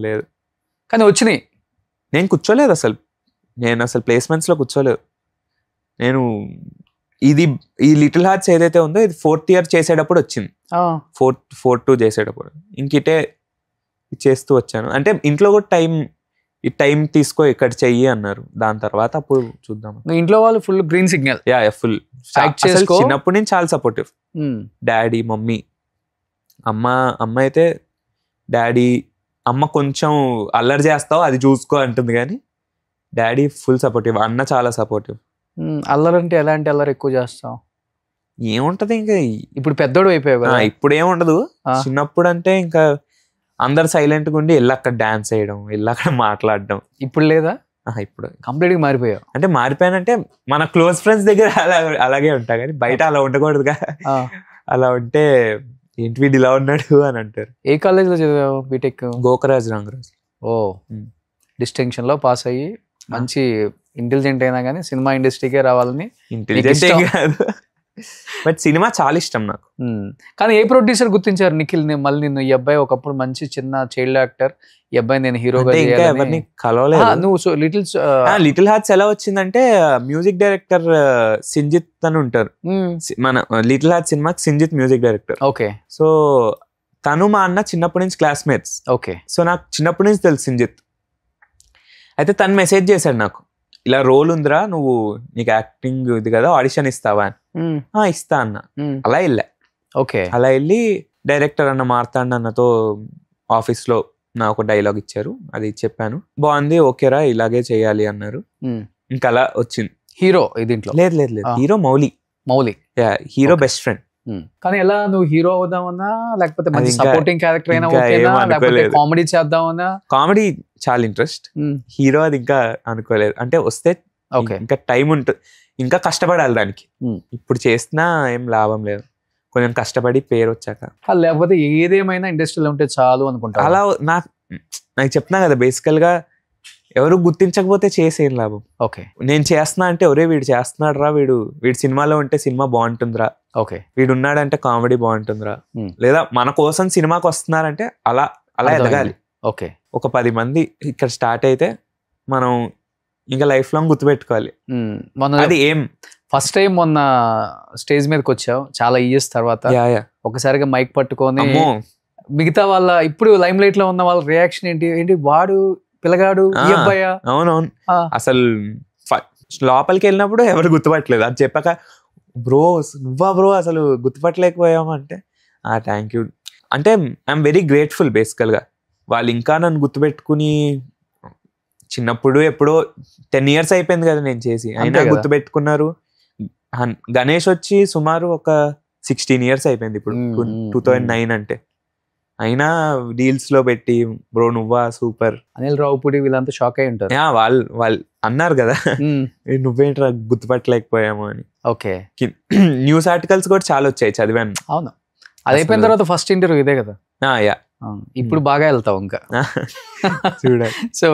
లేదు, కానీ వచ్చినాయి. నేను కూర్చోలేదు అసలు. నేను అసలు ప్లేస్మెంట్స్ లో కూర్చోలేదు. నేను ఈ లిటిల్ హార్ట్స్ ఏదైతే ఉందో ఇది 4th ఇయర్ చేసేటప్పుడు వచ్చింది. 4-2 చేసేటప్పుడు ఇంకిటే చేస్తూ వచ్చాను. అంటే ఇంట్లో కూడా టైం తీసుకో, ఇక్కడ చెయ్యి అన్నారు. దాని తర్వాత అప్పుడు చూద్దాం. ఇంట్లో వాళ్ళు ఫుల్ గ్రీన్ సిగ్నల్. ఫుల్ చిన్నప్పటి నుంచి చాలా సపోర్టివ్. డాడీ, మమ్మీ, అమ్మ అయితే డాడీ, అమ్మ కొంచెం అల్లరి చేస్తావు అది చూసుకో అంటుంది, కానీ డాడీ ఫుల్ సపోర్టివ్. అన్న చాలా సపోర్టివ్. అల్లరి అంటే ఎలాంటి అల్లరి ఎక్కువ చేస్తావు? ఏముంటది ఇంకా, ఇప్పుడు పెద్దోడు అయిపోయావు. ఇప్పుడు ఏముండదు. చిన్నప్పుడు అంటే ఇంకా అందరు సైలెంట్ గా ఉండి వెళ్ళి అక్కడ డాన్స్ వేయడం, వెళ్ళి అక్కడ మాట్లాడడం. ఇప్పుడు లేదా? ఇప్పుడు కంప్లీట్ గా మారిపోయావు. అంటే మారిపోయానంటే మన క్లోజ్ ఫ్రెండ్స్ దగ్గర అలాగే ఉంటా, కానీ బయట అలా ఉండకూడదుగా. అలా ఉంటే ఏంటి వీడు ఇలా ఉన్నాడు అని అంటారు. ఏ కాలేజ్ లో చదివావు బీటెక్? గోకరాజ్ రంగరాజ్. ఓ, డిస్టింక్షన్ లో పాస్ అయ్యి మంచి ఇంటెలిజెంట్ అయినా కానీ సినిమా ఇండస్ట్రీకే రావాలని. ఇంటెలిజెంట్ కాదు, బట్ సినిమా చాలా ఇష్టం నాకు. కానీ ఏ ప్రొడ్యూసర్ గుర్తించారు నిఖిల్ మళ్ళీ నిన్ను, ఈ అబ్బాయి ఒకప్పుడు మంచి చిన్న చైల్డ్ యాక్టర్, ఈ అబ్బాయి నేను హీరోగా ఎవరిని కలవలేదు. నువ్వు లిటిల్ హార్ట్స్ ఎలా వచ్చిందంటే, మ్యూజిక్ డైరెక్టర్ సింజిత్ అని ఉంటారు మన లిటిల్ హార్ట్స్ సినిమాకి. Sinjith music director. Okay. So తను మా అన్న చిన్నప్పటి నుంచి క్లాస్మేట్స్. ఓకే. సో నాకు చిన్నప్పటి నుంచి తెలుసు సింజిత్. అయితే తను మెసేజ్ చేశాడు నాకు, ఇలా రోల్ ఉందిరా, నువ్వు నీకు యాక్టింగ్ ఇది కదా, ఆడిషన్ ఇస్తావా అని. ఇస్తా అన్న. అలా వెళ్ళా. ఓకే. అలా వెళ్ళి డైరెక్టర్ అన్న మార్తాండ్ అన్నతో ఆఫీస్ లో నా ఒక డైలాగ్ ఇచ్చారు, అది చెప్పాను. బాగుంది, ఓకేరా ఇలాగే చేయాలి అన్నారు. ఇంకా అలా వచ్చింది. హీరో దీంట్లో? లేదు లేదు లేదు, hero Mouli. Hero best friend. కానీ ఎలా నువ్వు హీరో అవుదామన్నా, లేకపోతే మంచి సపోర్టింగ్ క్యారెక్టర్ అయినా ఓకేనా, లేకపోతే కామెడీ చేద్దామన్నా? కామెడీ చాలా ఇంట్రెస్ట్, హీరో అది ఇంకా అనుకోలేదు. అంటే వస్తే ఇంకా టైం ఉంటుంది, ఇంకా కష్టపడాలి దానికి. ఇప్పుడు చేసినా ఏం లాభం లేదు, కొంచెం కష్టపడి పేరు వచ్చాక. లేకపోతే ఏదేమైనా ఇండస్ట్రీలో ఉంటే చాలు అనుకుంటా. అలా నాకు చెప్తున్నా కదా, బేసికల్ గా ఎవరు గుర్తించకపోతే చేసేం లాభం. ఓకే. నేను చేస్తున్నా అంటే ఒరే వీడు చేస్తున్నాడు రా, వీడు సినిమాలో ఉంటే సినిమా బాగుంటుందిరా, ఓకే వీడు ఉన్నాడంటే కామెడీ బాగుంటుందిరా, లేదా మన కోసం సినిమాకి వస్తున్నారంటే అలా ఎదగాలి. ఓకే. ఒక 10 మంది ఇక్కడ స్టార్ట్ అయితే మనం ఇంకా లైఫ్ లాంగ్ గుర్తుపెట్టుకోవాలి. అది ఏం ఫస్ట్ టైం మొన్న స్టేజ్ మీదకి వచ్చావు చాలా ఇయర్స్ తర్వాత, ఒకసారిగా మైక్ పట్టుకొని మిగతా వాళ్ళ ఇప్పుడు లైమ్ లైట్ లో ఉన్న వాళ్ళ రియాక్షన్ ఏంటి వాడు పిల్లగాడు ఈ అబ్బాయా? అవునవును. అసలు లోపలికి వెళ్ళినప్పుడు ఎవరు గుర్తుపట్టలేదు, అది చెప్పాక బ్రో నువ్వా బ్రో అసలు గుర్తుపట్టలేకపోయాము అంటే థ్యాంక్ యూ. అంటే ఐఎమ్ వెరీ గ్రేట్ఫుల్ బేసికల్ గా. వాళ్ళు ఇంకా నన్ను గుర్తుపెట్టుకుని, చిన్నప్పుడు ఎప్పుడో 10 years అయిపోయింది కదా నేను చేసి, అయినా గుర్తుపెట్టుకున్నారు. గణేష్ వచ్చి సుమారు ఒక 16 years అయిపోయింది ఇప్పుడు, 2009 అంటే. అయినా డీల్స్ లో పెట్టి బ్రో నువ్వా సూపర్. అనిల్ రావుపూడి వీళ్ళంతా షాక్ అయి ఉంటారు. వాళ్ళు అన్నారు కదా నువ్వేంట్రా గుర్తుపట్టలేకపోయాము అని. ఓకే. న్యూస్ ఆర్టికల్స్ కూడా చాలా వచ్చాయి, చదివాను. అవును, అది అయిపోయిన తర్వాత ఫస్ట్ ఇంటర్వ్యూ ఇదే కదా. ఇప్పుడు బాగా వెళ్తావు ఇంకా చూడాలి. సో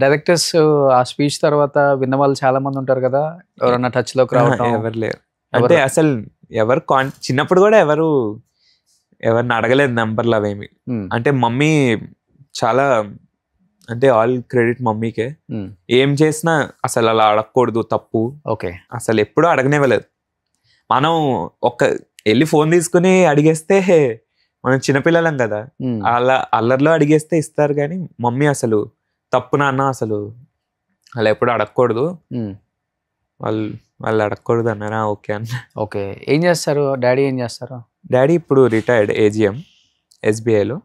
డైరెక్టర్స్ ఆ స్పీచ్ తర్వాత విన్న వాళ్ళు చాలా మంది ఉంటారు కదా, ఎవరన్నా టచ్ లోకి రావడం? ఎవరు లేరు. అంటే అసలు ఎవరు చిన్నప్పుడు కూడా ఎవరిని అడగలేదు నెంబర్లు అవేమి. అంటే మమ్మీ చాలా, అంటే ఆల్ క్రెడిట్ మమ్మీకే. ఏం చేసినా అసలు అలా అడగకూడదు, తప్పు. ఓకే. అసలు ఎప్పుడూ అడగనేవ్వలేదు. మనం వెళ్ళి ఫోన్ తీసుకుని అడిగేస్తే మనం చిన్నపిల్లలం కదా, అలా అల్లర్లో అడిగేస్తే ఇస్తారు. కానీ మమ్మీ అసలు తప్పు నాన్న, అసలు అలా ఎప్పుడు అడగకూడదు, వాళ్ళు అడగకూడదు అన్నారా. ఓకే అన్న. ఓకే. ఏం చేస్తారు డాడీ? ఏం చేస్తారు డాడీ? ఇప్పుడు రిటైర్డ్ AGM SBIలో.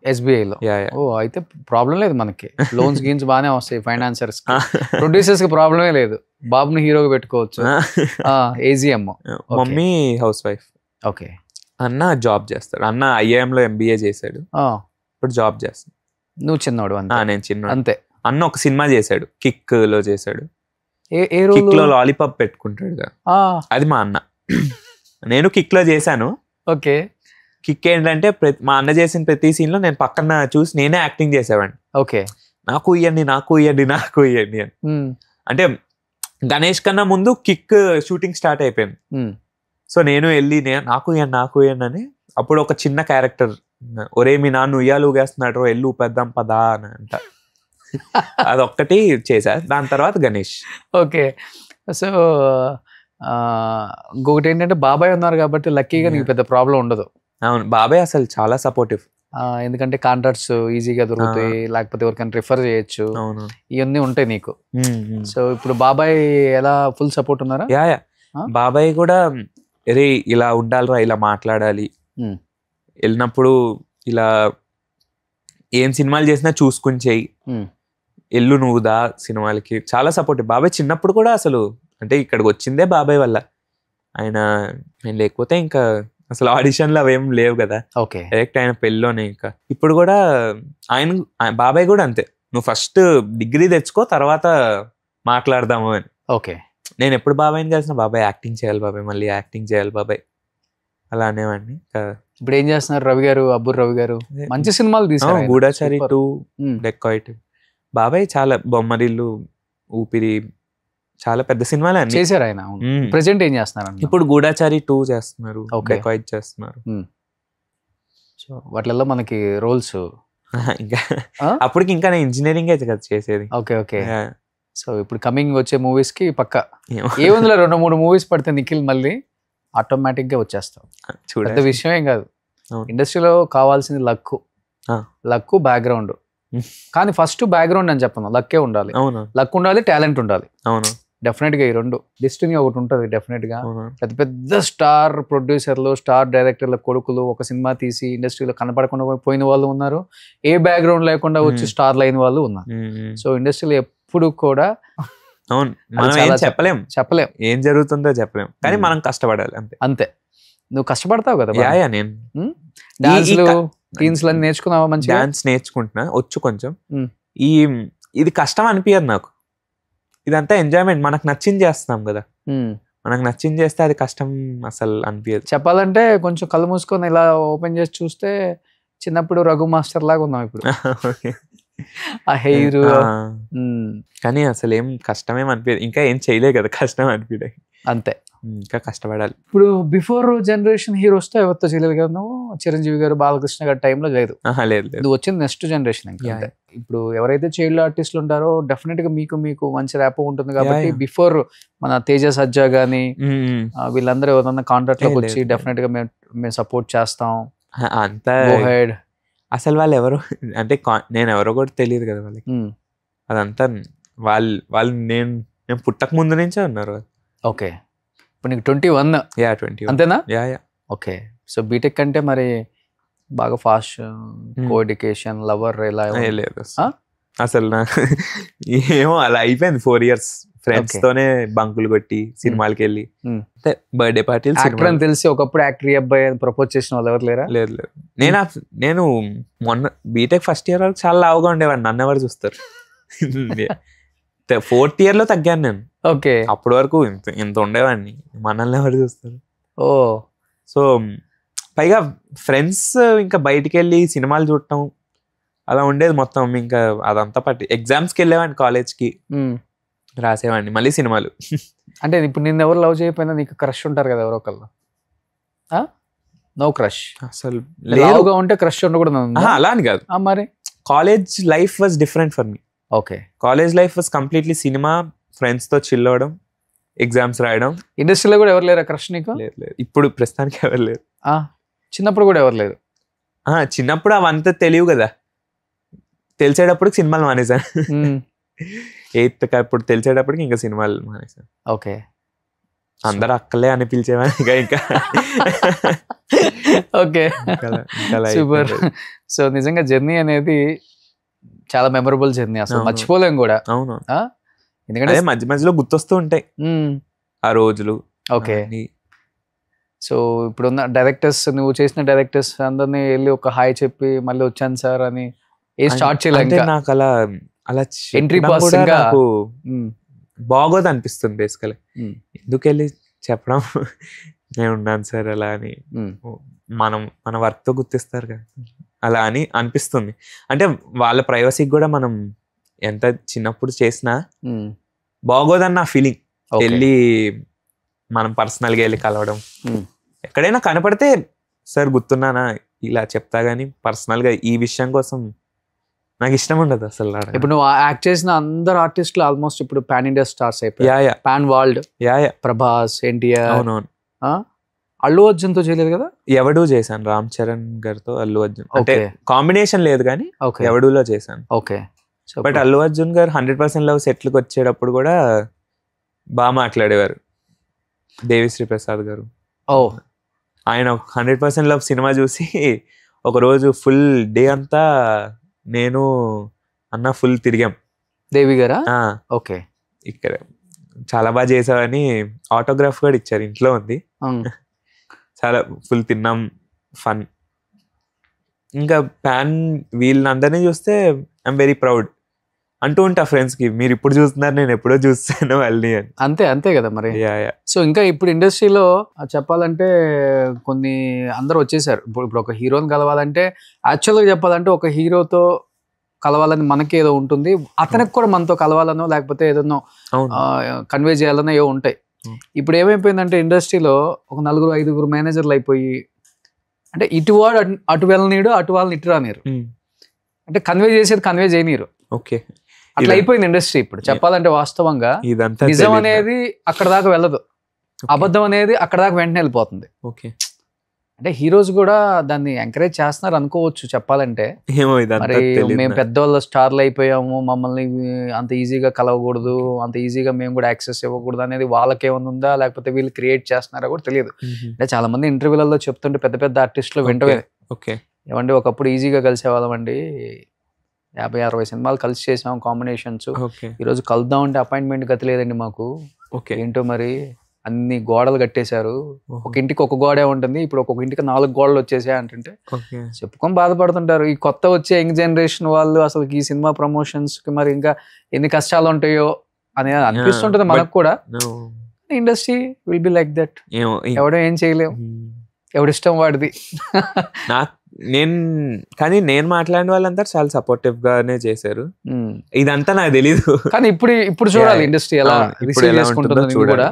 ఓ అయితే ప్రాబ్లం లేదు మనకి, లోన్స్ గీన్స్ బాగానే వస్తాయి ఫైనాన్సర్స్, ప్రొడ్యూసర్స్ కి ప్రాబ్లమే లేదు, బాబుని హీరోగా పెట్టుకోవచ్చు. AGM. Mummy house wife. Okay. అన్న జాబ్ చేస్తాడు. అన్న IIMలో MBA చేశాడు, ఇప్పుడు జాబ్ చేస్తాడు. నువ్వు చిన్నవాడు? నేను చిన్న అంతే. అన్న ఒక సినిమా చేశాడు, కిక్ లో చేశాడు. కిక్ లో లాలీపాప్ పెట్టుకుంటాడు, అది మా అన్న. నేను కిక్ లో చేశాను. ఓకే. కిక్ ఏంటంటే మా అన్న చేసిన ప్రతి సీన్ లో నేను పక్కన చూసి నేనే యాక్టింగ్ చేసేవాడిని. ఓకే. నాకు ఇయ్యండి అని. అంటే గణేష్ కన్నా ముందు కిక్ షూటింగ్ స్టార్ట్ అయిపోయింది. సో నేను వెళ్ళి నాకు ఇయ్యండి అని. అప్పుడు ఒక చిన్న క్యారెక్టర్, ఒరే మీ నాన్న ఉయ్యాలు ఊగేస్తున్నాడు ఎల్లు పెద్దాం పదా అని అంట. అదొక్కటి చేశా. దాని తర్వాత గణేష్. ఓకే. సో ఇంకొకటి ఏంటంటే బాబాయ్ ఉన్నారు కాబట్టి లక్కీగా నీకు పెద్ద ప్రాబ్లం ఉండదు. అవును, బాబాయ్ అసలు చాలా సపోర్టివ్. ఎందుకంటే కాంట్రాక్ట్స్ ఈజీగా దొరుకుతాయి, లేకపోతే ఎవరికైనా రిఫర్ చేయొచ్చు, ఇవన్నీ ఉంటాయి నీకు. సో ఇప్పుడు బాబాయ్ ఎలా ఫుల్ సపోర్ట్ ఉన్నారా? బాబాయ్ కూడా అరే ఇలా ఉండాలిరా, ఇలా మాట్లాడాలి, వెళ్ళినప్పుడు ఇలా ఏం సినిమాలు చేసినా చూసుకుని చెయ్యి, ఎల్లు నువ్వు దా సినిమాలకి, చాలా సపోర్టివ్. బాబాయ్ చిన్నప్పుడు కూడా అసలు, అంటే ఇక్కడికి వచ్చిందే బాబాయ్ వల్ల. ఆయన లేకపోతే ఇంకా అసలు ఆడిషన్లు అవేం లేవు కదా. ఓకే. డైరెక్ట్ ఆయన పెళ్ళిలోనే. ఇంకా ఇప్పుడు కూడా బాబాయ్ కూడా అంతే, నువ్వు ఫస్ట్ డిగ్రీ తెచ్చుకో తర్వాత మాట్లాడదాము అని. ఓకే. నేను ఎప్పుడు బాబాయ్ని కలిసిన, బాబాయ్ యాక్టింగ్ చేయాలి బాబాయ్, మళ్ళీ యాక్టింగ్ చేయాలి బాబాయ్, అలా అనేవాడిని. ఇప్పుడు ఏం చేస్తున్నారు రవి గారు, అబ్బుర్ రవి గారు? మంచి సినిమాలు తీశారు. గూఢచారి 2, డెకాయిట్. బాబాయ్ చాలా, బొమ్మరిల్లు, ఊపిరి, చాలా పెద్ద సినిమాలే అన్ని చేశారు ఆయన. ప్రెజెంట్ ఏం చేస్తున్నారు? ఇప్పుడు గూఢచారి 2 చేస్తున్నారు, డెకాయిట్ చేస్తున్నారు. సో వాటిల్లో మనకి రోల్స్ ఇంకా అప్పటికి ఇంకా నేను ఇంజనీరింగ్ అయితే కదా చేసేది. ఓకే. ఓకే. సో ఇప్పుడు కమింగ్ వచ్చే మూవీస్ కి పక్క ఏముందిలో 2-3 మూవీస్ పడితే నిఖిల్ మళ్ళీ ఆటోమేటిక్ గా వచ్చేస్తాం. పెద్ద విషయం ఏం కాదు. ఇండస్ట్రీలో కావాల్సింది లక్, బ్యాక్గ్రౌండ్. కానీ ఫస్ట్ బ్యాక్గ్రౌండ్ అని చెప్పను, లక్కే ఉండాలి. అవును, లక్ ఉండాలి, టాలెంట్ ఉండాలి. అవును, డెఫినెట్ గా ఈ రెండు డెస్టినీ ఒకటి ఉంటుంది డెఫినెట్ గా. పెద్ద పెద్ద స్టార్ ప్రొడ్యూసర్లు, స్టార్ డైరెక్టర్ల కొడుకులు ఒక సినిమా తీసి ఇండస్ట్రీలో కనపడకుండా పోయిన వాళ్ళు ఉన్నారు, ఏ బ్యాక్గ్రౌండ్ లేకుండా వచ్చి స్టార్లు అయిన వాళ్ళు ఉన్నారు. సో ఇండస్ట్రీలో ఎప్పుడు కూడా అవును, మనం ఏం చెప్పలేం ఏం జరుగుతుందో చెప్పలేం, కానీ మనం కష్టపడాలి అంతే. అంతే. నువ్వు కష్టపడతావు కదా. నేను డాన్స్లు టీన్స్ లని నేర్చుకున్నావా? మంచి డాన్స్ నేర్చుకుంటున్నా, వచ్చు కొంచెం. ఇది కష్టం అనిపించదు నాకు, ఇదంతా ఎంజాయ్మెంట్. మనకు నచ్చింది చేస్తున్నాం కదా, మనకు నచ్చింది చేస్తే అది కష్టం అసలు అనిపించదు. చెప్పాలంటే కొంచెం కళ్ళు మూసుకొని ఇలా ఓపెన్ చేసి చూస్తే చిన్నప్పుడు రఘు మాస్టర్ లాగా ఉన్నాం ఇప్పుడు. ఆ హెయిర్. కానీ అసలు ఏం కష్టమేం అనిపించదు, ఇంకా ఏం చేయలే కదా కష్టం అనిపించదు. అంతే, ఇంకా కష్టపడాలి. ఇప్పుడు బిఫోర్ జనరేషన్ హీరోస్ తో ఎవరితో చేయలేదు కదా నువ్వు? చిరంజీవి గారు, బాలకృష్ణ గారి టైంలో లేదు. లేదు, ఇది వచ్చింది నెక్స్ట్ జనరేషన్. ఇంకా ఇప్పుడు ఎవరైతే చైల్డ్ ఆర్టిస్టులు ఉంటారో డెఫినెట్ గా మీకు మంచి ర్యాప్ ఉంటుంది కాబట్టి బిఫోర్ మన తేజ సజ్జా గానీ వీళ్ళందరూ ఎవరన్నా కాంట్రాక్ట్ లోకి వచ్చి డెఫినెట్ గా మేము సపోర్ట్ చేస్తాం అంతా. అసలు వాళ్ళు ఎవరు అంటే నేను ఎవరో కూడా తెలియదు కదా వాళ్ళకి. అదంతా వాళ్ళు నేను పుట్టక ముందు నుంచే ఉన్నారు. ఓకే, ఇప్పుడు నీకు 21. 21 అంతేనా? ఓకే. సో బీటెక్ అంటే మరి బాగా ఫాస్ట్ కో ఎడ్యుకేషన్ లవర్ ఇలా లేదు అసలు. ఏమో అలా అయిపోయింది 4 years ఫ్రెండ్స్ తోనే బంకులు కొట్టి సినిమాలకి వెళ్ళి బర్త్డే పార్టీలు. యాక్టర్ అని తెలిసి ఒకప్పుడు యాక్టర్ అబ్బాయి ప్రపోజ్ చేసిన వాళ్ళు ఎవరు లేరా? లేదు. నేను మొన్న బీటెక్ ఫస్ట్ ఇయర్ వరకు చాలా లావుగా ఉండేవాడిని, నన్ను ఎవరు చూస్తారు. 4th year లో తగ్గాను నేను. ఓకే, అప్పటి వరకు ఇంత ఉండేవాడిని, మనల్ని ఎవరు చూస్తారు. సో పైగా ఫ్రెండ్స్ ఇంకా బయటికి వెళ్ళి సినిమాలు చూడటం అలా ఉండేది మొత్తం. ఇంకా అదంతా పట్టి ఎగ్జామ్స్కి వెళ్ళేవాడిని, కాలేజ్కి రాసేవాడిని, మళ్ళీ సినిమాలు. అంటే ఇప్పుడు నిన్ను ఎవరు లవ్ చేయకపోయినా నీకు క్రష్ ఉంటారు కదా ఎవరో ఒకళ్ళు? నో క్రష్ అసలు? లేవుగా ఉంటే క్రష్ ఉండకూడదు అలా అని కాదు. మరి college life was different for me. Okay, college life was completely cinema, friends తో చిల్ అవ్వడం, ఎగ్జామ్స్ రాయడం. ఇండస్ట్రీలో కూడా ఎవరు లేరా క్రష్ నీకు? లేదు, ఇప్పుడు ప్రస్తుతానికి ఎవరు లేరు. చిన్నప్పుడు కూడా ఎవరు లేరు? చిన్నప్పుడు అవంతా తెలియవు కదా, తెలిసేటప్పుడు సినిమాలు మానేసాను. 8th ఇప్పుడు తెలిసేటప్పటికి ఇంకా సినిమాలు మానేసాను. ఓకే, అందరు అక్కలే అని పిలిచేవాడిని ఇంకా. Okay, super. సో నిజంగా జర్నీ అనేది చాలా మెమరబుల్ జర్నీ, అసలు మర్చిపోలేం కూడా. అవును, ఎందుకంటే మధ్య మధ్యలో గుర్తొస్తూ ఉంటాయి ఆ రోజులు. ఓకే, సో ఇప్పుడున్న డైరెక్టర్స్, నువ్వు చేసిన డైరెక్టర్స్ అందరినీ వెళ్ళి ఒక హాయ్ చెప్పి మళ్ళీ వచ్చాను సార్ అని ఏ స్టార్ట్ చేయలేదు? నాకు అలా ఎంట్రీ పాస్ బాగోదు అనిపిస్తుంది బేసికలీ. ఎందుకు వెళ్ళి చెప్పడం నేను ఉన్నాను సార్ అలా అని, మన వర్క్ తో గుర్తిస్తారు కదా అలా అని అనిపిస్తుంది. అంటే వాళ్ళ ప్రైవసీకి కూడా మనం ఎంత చిన్నప్పుడు చేసినా బాగోదన్న ఫీలింగ్. వెళ్ళి మనం పర్సనల్గా వెళ్ళి కలవడం, ఎక్కడైనా కనపడితే సార్ గుర్తున్నానా ఇలా చెప్తా గానీ పర్సనల్గా ఈ విషయం కోసం నాకు ఇష్టం ఉండదు అసలు. ఇప్పుడు నువ్వు యాక్ట్ చేసిన అందరు ఆర్టిస్టులు ఆల్మోస్ట్ ఇప్పుడు పాన్ ఇండియా స్టార్స్ అయిపోయాయి, పాన్ వరల్డ్. ప్రభాస్, ఎన్టీఆర్. అవునవును. అల్లు అర్జున్ తో చేయలేదు కదా? ఎవడూ చేశాను, రామ్ చరణ్ గారితో అల్లు అర్జున్. అంటే కాంబినేషన్ లేదు కానీ ఎవడూలో చేశాను. ఓకే, బట్ అల్లు అర్జున్ గారు 100% లవ్ సెట్లకు వచ్చేటప్పుడు కూడా బాగా మాట్లాడేవారు. దేవిశ్రీ ప్రసాద్ గారు ఆయన 100% లవ్ సినిమా చూసి ఒక రోజు ఫుల్ డే అంతా నేను అన్న ఫుల్ తిరిగాం. దేవి గారా? ఓకే, ఇక్కడ చాలా బాగా చేసావని ఆటోగ్రాఫ్ కూడా ఇచ్చారు, ఇంట్లో ఉంది. చాలా ఫుల్ తిన్నాం, ఫన్. ఇంకా ప్యాన్ వీళ్ళందరినీ చూస్తే ఐఎమ్ వెరీ ప్రౌడ్ అంటూ ఉంటా ఫ్రెండ్స్ కి, మీరు ఇప్పుడు చూస్తున్నారు నేను ఎప్పుడో చూస్తాను వాళ్ళని అని. అంతే కదా మరి. సో ఇంకా ఇప్పుడు ఇండస్ట్రీలో చెప్పాలంటే కొన్ని అందరూ వచ్చేసారు. ఇప్పుడు ఒక హీరోని కలవాలంటే యాక్చువల్గా చెప్పాలంటే ఒక హీరోతో కలవాలని మనకి ఏదో ఉంటుంది, అతనికి కూడా మనతో కలవాలనో లేకపోతే ఏదన్నో కన్వే చేయాలనో ఏవో ఉంటాయి. ఇప్పుడు ఏమైపోయిందంటే ఇండస్ట్రీలో ఒక 4-5 మేనేజర్లు అయిపోయి, అంటే ఇటువాడు అటు వెళ్ళనీడు, అటు వాళ్ళని ఇటు రానిరు, అంటే కన్వే చేసేది కన్వే చేయనీరు. ఓకే, అట్లా అయిపోయింది ఇండస్ట్రీ ఇప్పుడు. చెప్పాలంటే వాస్తవంగా నిజం అనేది అక్కడ దాకా వెళ్ళదు, అబద్ధం అనేది అక్కడ దాకా వెంటనే వెళ్ళిపోతుంది. ఓకే, అంటే హీరోస్ కూడా దాన్ని ఎంకరేజ్ చేస్తున్నారు అనుకోవచ్చు చెప్పాలంటే. ఏమో మరి మేము పెద్దవాళ్ళు స్టార్లు అయిపోయాము, మమ్మల్ని అంత ఈజీగా కలవకూడదు, అంత ఈజీగా మేము కూడా యాక్సెస్ ఇవ్వకూడదు అనేది వాళ్ళకేమైనా ఉందా, లేకపోతే వీళ్ళు క్రియేట్ చేస్తున్నారా కూడా తెలియదు. అంటే చాలా మంది ఇంటర్వ్యూలలో చెప్తుంటే పెద్ద పెద్ద ఆర్టిస్టులు వెంటనే ఏమండి ఒకప్పుడు ఈజీగా కలిసేవాళ్ళం అండి, 50-60 సినిమాలు కలిసి చేసాం కాంబినేషన్స్, ఈరోజు కలుద్దాం అంటే అపాయింట్మెంట్ గతి లేదండి మాకు, ఏంటో మరి అన్ని గోడలు కట్టేశారు, ఒక ఇంటికి ఒక గోడే ఉంటుంది, ఇప్పుడు ఒక్కొక్క ఇంటికి 4 గోడలు వచ్చేసాయి అంటుంటే చెప్పుకొని బాధపడుతుంటారు. ఈ కొత్త వచ్చే యంగ్ జనరేషన్ వాళ్ళు అసలు ఈ సినిమా ప్రమోషన్స్ కి మరి ఇంకా ఎన్ని కష్టాలు ఉంటాయో అనేది అనిపిస్తుంటది మనకు కూడా. Industry will be like that, ఎవడో ఏం చేయలేము, ఎవడిష్టం వాడిది. కానీ నేను మాట్లాడిన వాళ్ళంతా చాలా సపోర్టివ్ గానే చేశారు. ఇదంతా నాకు తెలీదు, కానీ ఇప్పుడు చూడాలి ఇండస్ట్రీ ఎలా రిసీవ్ చేసుకుంటుందో కూడా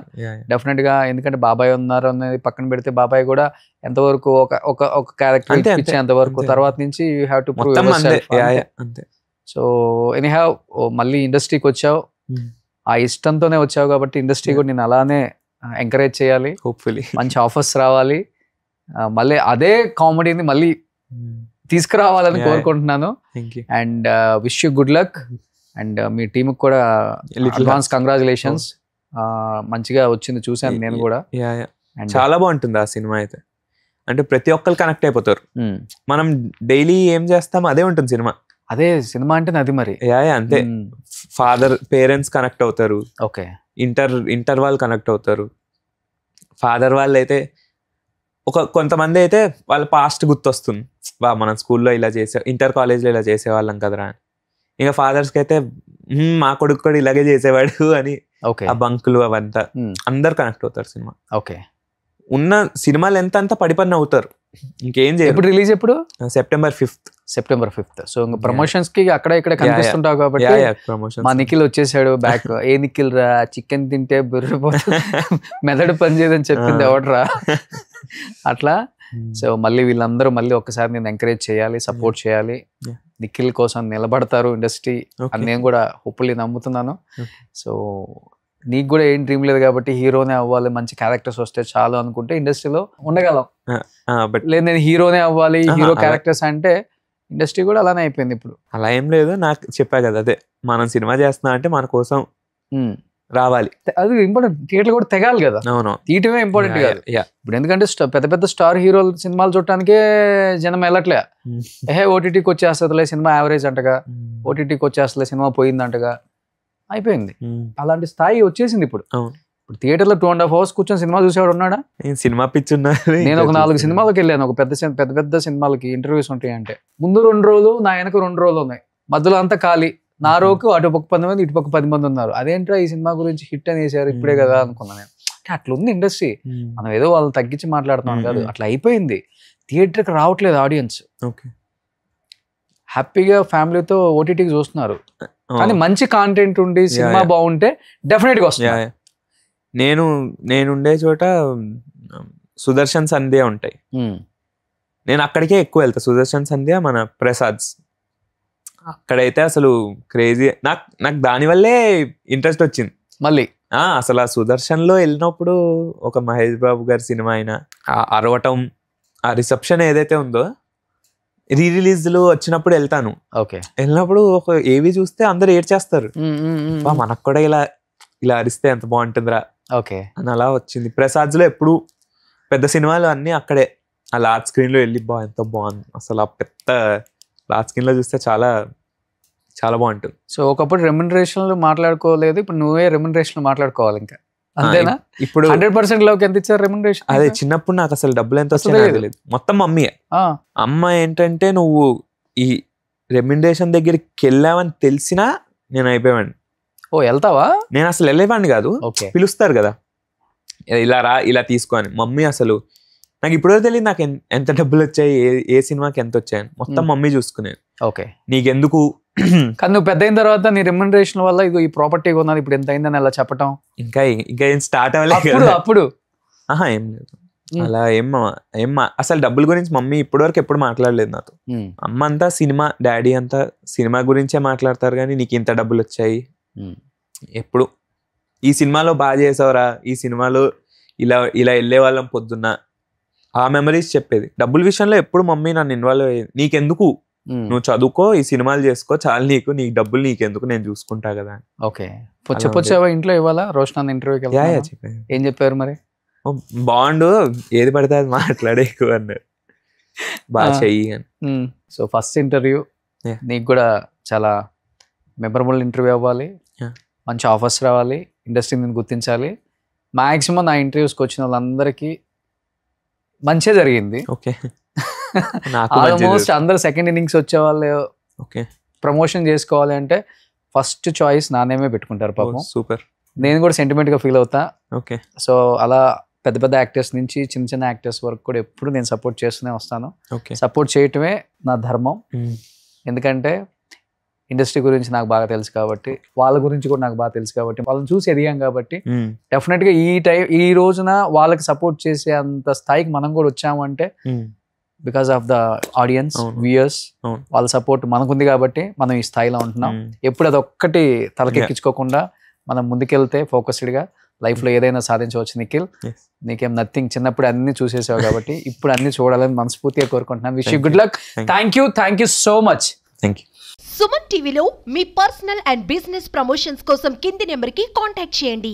డెఫినెట్ గా. ఎందుకంటే బాబాయ్ ఉన్నారు అనేది పక్కన పెడితే బాబాయ్ కూడా ఎంతవరకు ఒక క్యారెక్టర్ ఇచ్చేంత వరకు, తర్వాత నుంచి యూ హ్యావ్ టు ప్రూవ్ అంతే. సో ఎనీహౌ మళ్ళీ ఇండస్ట్రీకి వచ్చావు, ఆ ఇష్టంతోనే వచ్చావు కాబట్టి ఇండస్ట్రీ కూడా నేను అలానే ఎంకరేజ్ చేయాలి. హోప్ఫుల్లీ మంచి ఆఫర్స్ రావాలి, మళ్ళీ అదే కామెడీని మళ్ళీ తీసుకురావాలని కోరుకుంటున్నాను. And wish you good luck. And me team కూడా అడ్వాన్స్ కంగ్రాచులేషన్స్, మంచిగా వచ్చింది చూసాను నేను కూడా. చాలా బాగుంటుంది ఆ సినిమా అయితే, అంటే ప్రతి ఒక్కరు కనెక్ట్ అయిపోతారు. మనం డైలీ ఏం చేస్తాం అదే ఉంటుంది సినిమా, అదే సినిమా అంటే అది మరి అంతే. ఫాదర్ పేరెంట్స్ కనెక్ట్ అవుతారు, ఓకే, ఇంటర్ వాళ్ళు కనెక్ట్ అవుతారు. ఫాదర్ వాళ్ళు అయితే కొంతమంది అయితే వాళ్ళ పాస్ట్ గుర్తొస్తుంది, మనం స్కూల్లో ఇలా ఇంటర్ కాలేజ్లో ఇలా చేసేవాళ్ళం కదరా అని. ఇంకా ఫాదర్స్కి అయితే మా కొడుకు కూడా ఇలాగే చేసేవాడు అని ఆ బంకులు అవంతా అందరు కనెక్ట్ అవుతారు సినిమా. ఓకే, ఉన్న సినిమాలు ఎంత అంతా పడిపడిన అవుతారు, ఇంకేం చేయరు. ఎప్పుడు రిలీజ్ ఎప్పుడు? September 5th. సో ఇంకా ప్రమోషన్స్ కి అక్కడ ఇక్కడ కనిపిస్తుంటావు కాబట్టి మా నిఖిల్ వచ్చేసాడు బ్యాక్. ఏ నిఖిల్ రా, చికెన్ తింటే మెదడు పని చేయదని చెప్పింది ఎవడరా అట్లా. సో మళ్ళీ వీళ్ళందరూ మళ్ళీ ఒక్కసారి నేను ఎంకరేజ్ చేయాలి, సపోర్ట్ చేయాలి, నిఖిల్ కోసం నిలబడతారు ఇండస్ట్రీ అని నేను కూడా హోప్ఫుల్లీ నమ్ముతున్నాను. సో నీకు కూడా ఏం డ్రీమ్ లేదు కాబట్టి హీరోనే అవ్వాలి, మంచి క్యారెక్టర్స్ వస్తే చాలు అనుకుంటే ఇండస్ట్రీలో ఉండగలం. లేదు నేను హీరోనే అవ్వాలి, హీరో క్యారెక్టర్స్ అంటే ఇండస్ట్రీ కూడా అలానే అయిపోయింది ఇప్పుడు. అలా ఏం లేదు, నాకు చెప్పా కదా, అదే మనం సినిమా చేస్తున్నా అంటే మన కోసం రావాలి, అది ఇంపార్టెంట్. థియేటర్ కూడా తెగాలి కదా, తీయటమే ఇంపార్టెంట్ కాదు ఇప్పుడు. ఎందుకంటే పెద్ద పెద్ద స్టార్ హీరోలు సినిమాలు చూడటానికే జనం వెళ్ళట్లే. ఓటీటీకి వచ్చేస్తుందిలే సినిమా యావరేజ్ అంటగా, ఓటీటీకి వచ్చేస్తలే సినిమా పోయిందంటగా అయిపోయింది. అలాంటి స్థాయి వచ్చేసింది ఇప్పుడు. ఇప్పుడు థియేటర్ లో 2.5 hours కూర్చొని సినిమా చూసేవాడు ఉన్నాడా? సినిమా పిచ్చి ఉన్నా. నేను ఒక 4 సినిమాలకు వెళ్ళాను, ఒక పెద్ద సినిమాలకి ఇంటర్వ్యూస్ ఉంటాయి అంటే ముందు 2 రోజులు, నా వెనక 2 రోజులు ఉన్నాయి, మధ్యలో అంతా ఖాళీ. నా రోకు అటు పక్క 10 మంది, ఇటు పక్క 10 మంది ఉన్నారు. అదేంట్రా ఈ సినిమా గురించి హిట్ అని వేసారు ఇప్పుడే కదా అనుకున్నాను నేను. అంటే అట్లా ఉంది ఇండస్ట్రీ. మనం ఏదో వాళ్ళు తగ్గించి మాట్లాడుతున్నాం కాదు, అట్లా అయిపోయింది. థియేటర్కి రావట్లేదు ఆడియన్స్, హ్యాపీగా ఫ్యామిలీతో ఓటీటీకి చూస్తున్నారు. కానీ మంచి కాంటెంట్ ఉండి సినిమా బాగుంటే డెఫినెట్ గా వస్తుంది. నేనుండే చోట సుదర్శన్ సంధ్య ఉంటాయి, నేను అక్కడికే ఎక్కువ వెళ్తా. సుదర్శన్ సంధ్య, మన ప్రసాద్స్, అక్కడైతే అసలు క్రేజీ. నాకు దానివల్లే ఇంట్రెస్ట్ వచ్చింది మళ్ళీ. అసలు ఆ సుదర్శన్ లో వెళ్ళినప్పుడు ఒక మహేష్ బాబు గారి సినిమా అయినా అరవటం, ఆ రిసెప్షన్ ఏదైతే ఉందో, రిలీజ్లు వచ్చినప్పుడు వెళ్తాను. వెళ్ళినప్పుడు ఒక ఏవి చూస్తే అందరు ఏడ్చేస్తారు, మనకు కూడా ఇలా అరిస్తే ఎంత బాగుంటుందిరా అని అలా వచ్చింది. ప్రసాద్స్ లో ఎప్పుడు పెద్ద సినిమాలు అన్ని అక్కడే ఆ లార్జ్ స్క్రీన్ లో వెళ్ళి ఎంత బాగుంది అసలు. ఆ పెద్ద లార్జ్ స్క్రీన్ లో చూస్తే చాలా చాలా బాగుంటుంది. సో ఒకప్పుడు రెమ్యునరేషన్లు మాట్లాడుకోలేదు, ఇప్పుడు నువ్వే రెమ్యునరేషన్ మాట్లాడుకోవాలి ఇంకా, అంతేనా? ఇప్పుడు 100% లోకి ఎంత ఇచ్చారు రెమ్యునరేషన్? అదే చిన్నప్పుడు నాకు అసలు డబ్బులు ఎంత వచ్చాయో మొత్తం మమ్మీయే. అమ్మ ఏంటంటే నువ్వు ఈ రెమ్యునరేషన్ దగ్గరికి వెళ్ళావని తెలిసినా నేను అయిపోయాను. వెళ్తావా? నేను అసలు వెళ్ళేవాడిని కాదు, పిలుస్తారు కదా ఇలా రా ఇలా తీసుకో అని. మమ్మీ అసలు నాకు ఇప్పుడు తెలియదు నాకు ఎంత డబ్బులు వచ్చాయి, ఏ సినిమాకి ఎంత వచ్చాయని మొత్తం మమ్మీ చూసుకునేది. నీకెందుకు? కానీ నువ్వు పెద్ద అయిన తర్వాత నీ రెమ్యునరేషన్ వల్ల ఇగో ఈ ప్రాపర్టీ కొన్నది ఇప్పుడు ఎంత అయిందని అలా చెప్పటం ఇంకా ఏం స్టార్ట్ అవ్వలేదు అప్పుడు. ఏం లేదు అలా ఏం అసలు డబ్బుల గురించి మమ్మీ ఇప్పటివరకు ఎప్పుడు మాట్లాడలేదు నాతో. అమ్మ అంతా సినిమా, డాడీ అంతా సినిమా గురించే మాట్లాడతారు, కానీ నీకు ఇంత డబ్బులు వచ్చాయి ఎప్పుడు ఈ సినిమాలో బాగా చేసావురా, ఈ సినిమాలో ఇలా వెళ్ళే వాళ్ళం పొద్దున్న ఆ మెమరీస్ చెప్పేది. డబ్బుల విషయంలో ఎప్పుడు మమ్మీ నన్ను ఇన్వాల్వ్ అయ్యేది. నీకెందుకు, నువ్వు చదువుకో, ఈ సినిమాలు చేసుకో, చాలు, నీకు డబ్బులు నీకెందుకు, నేను చూసుకుంటా కదా. ఓకే, చెప్పొచ్చావా ఇంట్లో ఇవాళ రోషన్ ఇంటర్వ్యూకి? చెప్పాను. ఏం చెప్పారు మరి? బాండ్ ఏది పడితే అది మాట్లాడే ఎక్కువ అన్నారు, బాగా చెయ్యి అని. సో ఫస్ట్ ఇంటర్వ్యూ నీకు కూడా చాలా మెమరబుల్ ఇంటర్వ్యూ అవ్వాలి, మంచి ఆఫర్స్ రావాలి, ఇండస్ట్రీ నేను గుర్తించాలి. మాక్సిమం నా ఇంటర్వ్యూస్కి వచ్చిన వాళ్ళందరికీ మంచిగా జరిగింది. ఓకే, ఆల్మోస్ట్ అందరు సెకండ్ ఇన్నింగ్స్ వచ్చే వాళ్ళు ప్రమోషన్ చేసుకోవాలి అంటే ఫస్ట్ చాయిస్ నా నేమే పెట్టుకుంటారు పాపం. సూపర్. నేను కూడా సెంటిమెంట్ గా ఫీల్ అవుతా. ఓకే, సో అలా పెద్ద పెద్ద యాక్టర్స్ నుంచి చిన్న చిన్న యాక్టర్స్ వరకు కూడా ఎప్పుడు నేను సపోర్ట్ చేస్తూనే వస్తాను. సపోర్ట్ చేయటమే నా ధర్మం. ఎందుకంటే ఇండస్ట్రీ గురించి నాకు బాగా తెలుసు కాబట్టి, వాళ్ళ గురించి కూడా నాకు బాగా తెలుసు కాబట్టి, వాళ్ళని చూసి ఎదిగాం కాబట్టి డెఫినెట్ గా ఈ రోజున వాళ్ళకి సపోర్ట్ చేసే అంత స్థాయికి మనం కూడా వచ్చాము అంటే because of the audience, viewers, వాళ్ళ సపోర్ట్ మనకుంది కాబట్టి మనం ఈ స్థాయిలో ఉంటున్నాం. ఎప్పుడు అదొక్కటి తలకెక్కించుకోకుండా మనం ముందుకెళ్తే ఫోకస్డ్ గా లైఫ్ లో ఏదైనా సాధించవచ్చు. నిఖిల్, నీకేం నథింగ్, చిన్నప్పుడు అన్ని చూసేసావు కాబట్టి ఇప్పుడు అన్ని చూడాలని మనస్ఫూర్తిగా కోరుకుంటున్నాను. Wish you good luck. Thank you so much. Suman టీవీలో మీ పర్సనల్ అండ్ బిజినెస్ ప్రమోషన్స్ కోసం కింది నెంబర్కి కాంటాక్ట్ చేయండి.